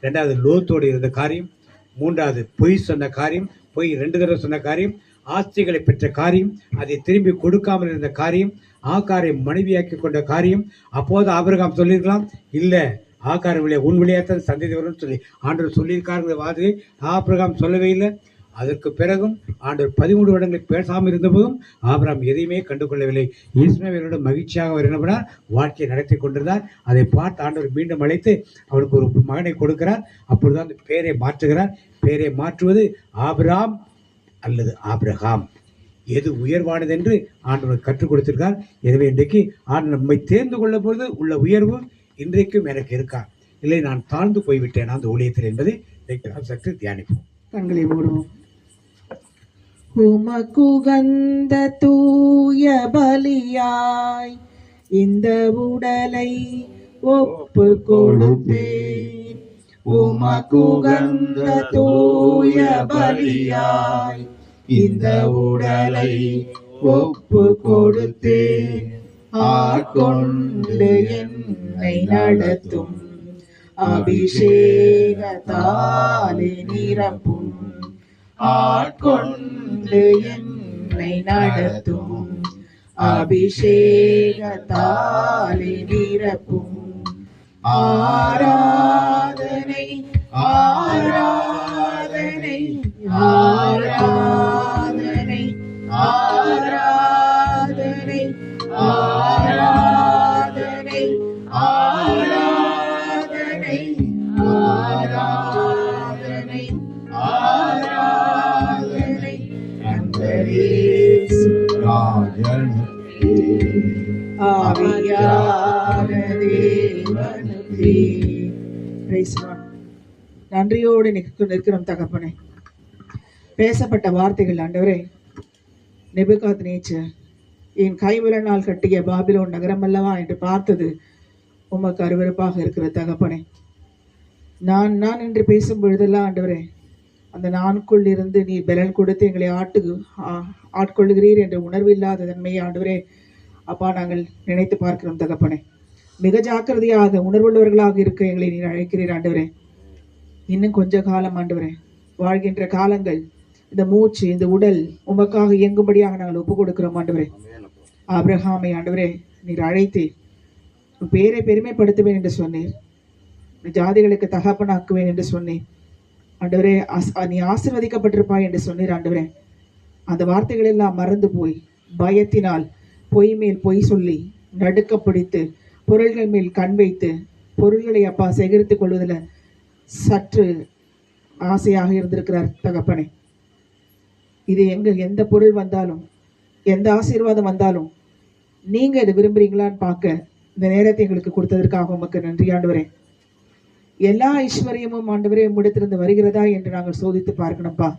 ரெண்டாவது லோத்தோடு இருந்த காரியம், மூன்றாவது பொய் சொன்ன காரியம், பொய் 2 தடவை சொன்ன காரியம், ஆஸ்திகளை பெற்ற காரியம், அதை திரும்பி கொடுக்காமல் இருந்த காரியம், ஆகாரை மனைவியாக்கி கொண்ட காரியம். அப்போது ஆபிரகாம் சொல்லியிருக்கலாம், இல்லை ஆகார வழியா உன் வழியாத்தான் சந்ததி வரும்னு சொல்லி ஆண்டவர் சொல்லியிருக்காருங்கிற வார்த்தையை ஆபிரகாம் சொல்லவே இல்லை. அதற்கு பிறகும் ஆண்டவர் 13 வருடங்களுக்கு பேசாமல் இருந்தபோதும் ஆபிரகாம் எதையுமே கண்டுகொள்ளவில்லை. இஸ்மவேலோடு மகிழ்ச்சியாக வருகிறபடியால் வாழ்க்கையை நடத்தி கொண்டிருந்தார். அதை பார்த்து ஆண்டவர் மீண்டும் அழைத்து அவருக்கு ஒரு மகனை கொடுக்கிறார். அப்பொழுதுதான் அந்த பேரை மாற்றுகிறார். பேரை மாற்றுவது ஆபிராம் அல்லது ஆபிரகாம், எது உயர்வானது என்று ஆண்டவர் கற்றுக் கொடுத்திருக்கார். எனவே இன்றைக்கு ஆண்டவர் நம்மை தேர்ந்து கொள்ள பொழுது உள்ள உயர்வு இன்றைக்கும் எனக்கு இருக்கா, இல்லை நான் தாழ்ந்து போய்விட்டேன் அந்த ஊழியத்தில் என்பதை இன்றைக்கு சற்று தியானிப்போம். கண்களை மூடுவோம். உமக்குகந்த தூய பலியாய் இந்த உடலை ஒப்பு கொடுத்தேன். உமக்குகந்த தூய பலியாய் இந்த உடலை ஒப்பு கொடுத்தேன். ஆட்கொண்டு என்னை நடத்தும், அபிஷேகத்தாலே நிரப்பும். ஆட்கொண்டு என்னை நடத்தும், அபிஷேகத்தாலே நிரப்பும். ஆராதனை ஆராதனை ஆராதனை ஆராதனை ஆராதனை ஆராதனை ஆராதனை ஆராதனை அன்பரேசு ராஜனுக்கே, ஆவியான தேவனுக்கே. Praise God. நன்றியோடு நிற்கிறோம் தகப்பனே. பேசப்பட்ட வார்த்தைகள் ஆண்டவரே, நெபுகாத்நேச்சர் என் கைவிரலால் கட்டிய பாபிலோன் நகரம் அல்லவா என்று பார்த்தது உமக்கு அருவருப்பாக இருக்கிற தகப்பனே. நான் என்று பேசும் பொழுதெல்லாம் ஆண்டவரே, அந்த நானுக்குள் இருந்து நீ பலன் கொடுத்து எங்களை ஆட்கொள்ளுகிறீர் என்ற உணர்வு இல்லாத தன்மையை ஆண்டவரே அப்பா நாங்கள் நினைத்து பார்க்கிறோம் தகப்பனே. மிக ஜாக்கிரதையாக உணர்வுள்ளவர்களாக இருக்க எங்களை நீர் அழைக்கிறீர் ஆண்டவரே. இன்னும் கொஞ்ச காலம் ஆண்டவரே, வாழ்கின்ற காலங்கள் இந்த மூச்சு இந்த உடல் உமக்காக இயங்கும்படியாக நாங்கள் ஒப்பு கொடுக்கிறோம் ஆண்டவரே. ஆபிரகாமை ஆண்டவரே நீர் அழைத்தீர், உன் பேரை பெருமைப்படுத்துவேன் என்று சொன்னீர், ஜாதிகளுக்கு தகப்பனாக்குவேன் என்று சொன்னேன் ஆண்டவரே. நீ ஆசீர்வதிக்கப்பட்டிருப்பாய் என்று சொன்னீர் ஆண்டவரே. அந்த வார்த்தைகள் எல்லாம் மறந்து போய் பயத்தினால் பொய் மேல் பொய் சொல்லி நடுக்க பிடித்து பொருள்கள் மேல் கண் வைத்து பொருள்களை அப்பா சேகரித்துக் கொள்வதில் சற்று ஆசையாக இருந்திருக்கிறார் தகப்பனே. இது எந்த பொருள் வந்தாலும் எந்த ஆசீர்வாதம் வந்தாலும் நீங்க இதை விரும்புறீங்களான்னு பார்க்க இந்த நேரத்தை எங்களுக்கு கொடுத்ததற்காக உமக்கு நன்றி ஆண்டவரே. எல்லா ஐஸ்வர்யமும் ஆண்டவரே உம்மிடத்திலிருந்து வருகிறதா என்று நாங்கள் சோதித்து பார்க்கணும்ப்பா.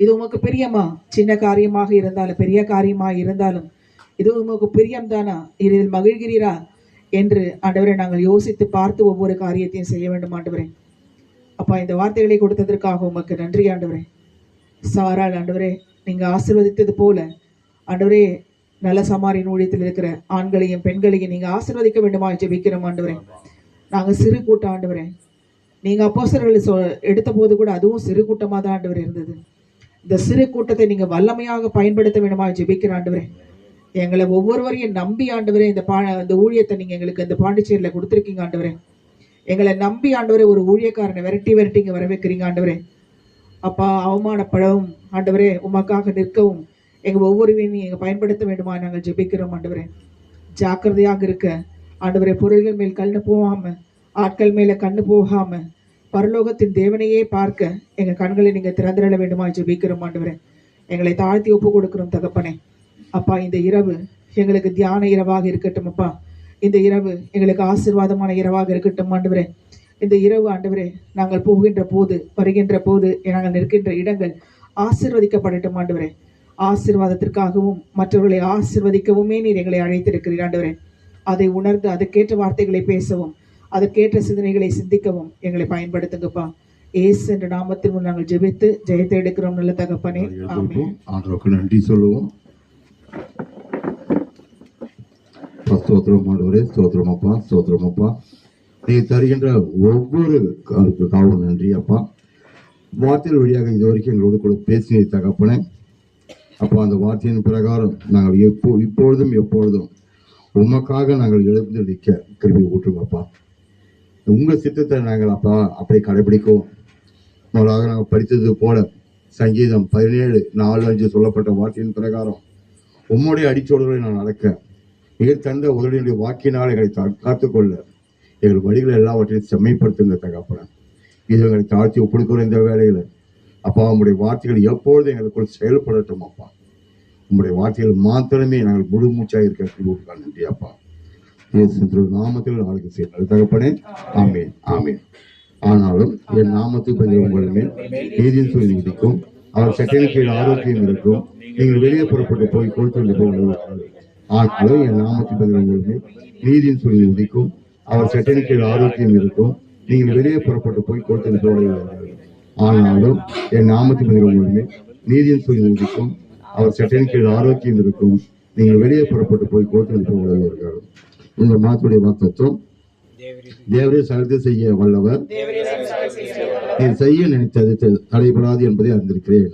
இது உமக்கு பிரியமா? சின்ன காரியமாக இருந்தாலும் பெரிய காரியமாக இருந்தாலும் இது உமக்கு பிரியம் தானா? இதில் மகிழ்கிறீரா என்று ஆண்டவரை நாங்கள் யோசித்து பார்த்து ஒவ்வொரு காரியத்தையும் செய்ய வேண்டும் ஆண்டவரே. அப்பா இந்த வார்த்தைகளை கொடுத்ததற்காக உமக்கு நன்றி ஆண்டவரே. சாரால் ஆண்டவரே நீங்க ஆசீர்வதித்தது போல ஆண்டவரே நல்ல சமாரின் ஊழியத்தில் இருக்கிற ஆண்களையும் பெண்களையும் நீங்க ஆசீர்வதிக்க வேண்டுமா ஜெபிக்கிறோம் ஆண்டவரே. நாங்க சிறு கூட்டம் ஆண்டவரே, நீங்க அப்போஸ்தலர்களை எடுத்த போது கூட அதுவும் சிறு கூட்டமாக தான் ஆண்டவர் இருந்தது. இந்த சிறு கூட்டத்தை நீங்க வல்லமையாக பயன்படுத்த வேண்டுமா ஜெபிக்கிற ஆண்டவரே. எங்களை ஒவ்வொருவரையும் நம்பி ஆண்டவரே இந்த ஊழியத்தை நீங்க எங்களுக்கு இந்த பாண்டிச்சேரியில கொடுத்துருக்கீங்க ஆண்டவரே. எங்களை நம்பி ஆண்டவரே ஒரு ஊழியக்காரனை விரட்டி இங்க வர வைக்கிறீங்க ஆண்டவரே. அப்பா அவமானப்படவும் ஆண்டவரே உமக்காக நிற்கவும் எங்க ஒவ்வொருவரையும் நீங்க பயன்படுத்த வேண்டுமா நாங்கள் ஜெபிக்கிறோம் ஆண்டவரே. ஜாக்கிரதையாக இருக்க ஆண்டவரே, பொருள்கள் மேல் கண்ணு போகாம ஆட்கள் மேல கண்ணு போகாம பரலோகத்தின் தேவனையே பார்க்க எங்க கண்களை நீங்க திறந்திரள வேண்டுமா ஜெபிக்கிறோம் ஆண்டவரே. எங்களை தாழ்த்தி ஒப்பு கொடுக்கிறோம் தகப்பனே. அப்பா இந்த இரவு எங்களுக்கு தியான இரவாக இருக்கட்டும் அப்பா. இந்த இரவு எங்களுக்கு ஆசீர்வாதமான இரவாக இருக்கட்டும் ஆண்டவரே. இந்த இரவு ஆண்டவரே நாங்கள் போகின்ற போது வருகின்ற போது நாங்கள் நிற்கின்ற இடங்கள் ஆசீர்வதிக்கப்படட்டும் ஆண்டவரே. ஆசீர்வாதத்திற்காகவும் மற்றவர்களை ஆசீர்வதிக்கவுமே நீர் எங்களை அழைத்திருக்கிறீர் ஆண்டவரே. அதை உணர்ந்து அதற்கேற்ற வார்த்தைகளை பேசவும் அதற்கேற்ற சிந்தனைகளை சிந்திக்கவும் எங்களை பயன்படுத்துங்கப்பா. இயேசு என்ற நாமத்தின் முன் நாங்கள் ஜெபித்து ஜெயத்தை எடுக்கிறோம் நல்ல தகப்பனே. ஆமென். ஆண்டவருக்கு நன்றி சொல்லுவோம். ஸ்தோத்திரம் ஆண்டவரே, ஸ்தோத்திரம் அப்பா, ஸ்தோத்திரம் அப்பா. நீ தருகின்ற ஒவ்வொரு காரணம் நன்றி அப்பா. வார்த்தைகள் வழியாக இது வரைக்கும் எங்களோடு கூட பேசின தகப்பனே அப்பா. அந்த வார்த்தையின் பிரகாரம் நாங்கள் இப்பொழுதும் எப்பொழுதும் உமக்காக நாங்கள் எழுந்து நிற்க கிருபை ஊற்றுங்கப்பா. உங்க சித்தத்தை நாங்கள் அப்பா அப்படி கடைபிடிக்கவும் முதலாக நாங்கள் படித்தது போல சங்கீதம் 17:4-5 சொல்லப்பட்ட வார்த்தையின் பிரகாரம் உம்முடைய அடிச்சோடுகளை நான் நடக்க நீர் தந்த உதவியுடைய வாக்கினால் எங்களை காத்துக்கொள்ள எங்கள் வழிகளை எல்லாவற்றையும் செம்மைப்படுத்துங்க தகப்பன. இது எங்களை தாழ்த்தி ஒப்புடுக்கிற இந்த வேலையில அப்பா உங்களுடைய வார்த்தைகள் எப்பொழுது எங்களுக்குள் செயல்படட்டும் அப்பா. உங்களுடைய வார்த்தைகள் மாத்திரமே நாங்கள் முழு மூச்சாக இருக்க நன்றி அப்பா. நாமத்தில் ஆளுக்கு செய்ய தகப்பனே. ஆமேன், ஆமேன். ஆனாலும் என் நாமத்துக்கு பதில் உங்கள் மேல் நீதியின் சொல்லி விதிக்கும், அவர் சட்டையின் கீழ் ஆரோக்கியம் இருக்கும், நீங்கள் வெளியே புறப்பட்டு போய் கொடுத்து போகிறார்கள். ஆனாலும் என் நாமத்துக்கு பதில் உங்கள் மேல் நீதியின் சொல்லி விதிக்கும், அவர் சட்டையின் கீழ் ஆரோக்கியம் இருக்கும், நீங்கள் வெளியே புறப்பட்டு போய் கொடுத்து போகிறார்கள். ஆனாலும் என் நாமத்துக்கு பதில் உங்கள் மேல் நீதியின் சொல்லி விதிக்கும், அவர் சட்டையின் கீழ் ஆரோக்கியம் இருக்கும், நீங்கள் வெளியே புறப்பட்டு போய் கொடுத்து போகிறார்கள். இந்த மாதத்துடைய வாக்குத்தத்தம், தேவரே சகலத்தை செய்ய வல்லவர், நீ செய்ய நினைத்தது தடைபடாது என்பதை அறிந்திருக்கிறேன்.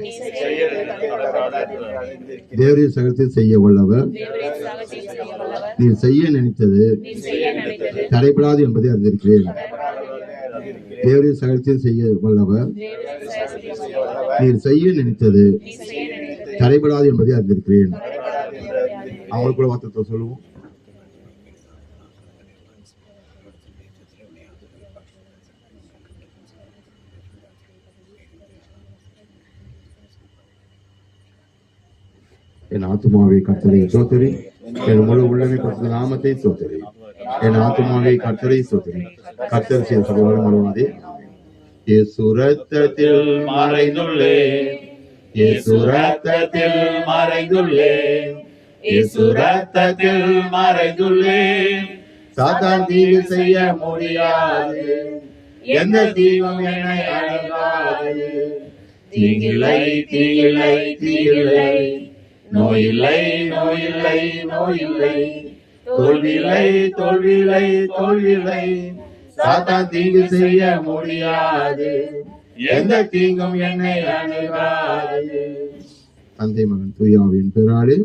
தேவரே சகலத்தை செய்ய வல்லவர், நீ செய்ய நினைத்தது தடைபடாது என்பதை அறிந்திருக்கிறேன். தேவரே சகலத்தை செய்ய வல்லவர், நீ செய்ய நினைத்தது தடைபடாது என்பதை அறிந்திருக்கிறேன். அவங்களுக்குள்ள வார்த்தை சொல்லுவோம். என் ஆத்துமாவை கர்த்தரை ஸ்தோத்திரி, என் முழு உள்ளமே கர்த்தர் நாமத்தை ஸ்தோத்திரி. என் ஆத்துமாவை கர்த்தரை ஸ்தோத்திரி, கர்த்தர் செய்த சகல மறவாதே. இயேசு ரத்தத்தில் மறைந்துள்ளேன், இயேசு ரத்தத்தில் மறைந்துள்ளேன், இயேசு ரத்தத்தில் மறைந்துள்ளேன். சாத்தான் தீங்கு செய்ய முடியாது, எந்த தீங்கும் என்னை அணுகாது. தீங்கில்லை, தீங்கில்லை, தீங்கில்லை, நோயில்லை, நோயில்லை, நோயில்லை, தோல்வியில்லை, தோல்வியில்லை, தோல்வியில்லை. சாத்தான் தீங்கு செய்ய முடியாது, எந்த தீங்கும் என்னை அணுகாது. தந்தை மகன் தூய ஆவியின் பெயராலே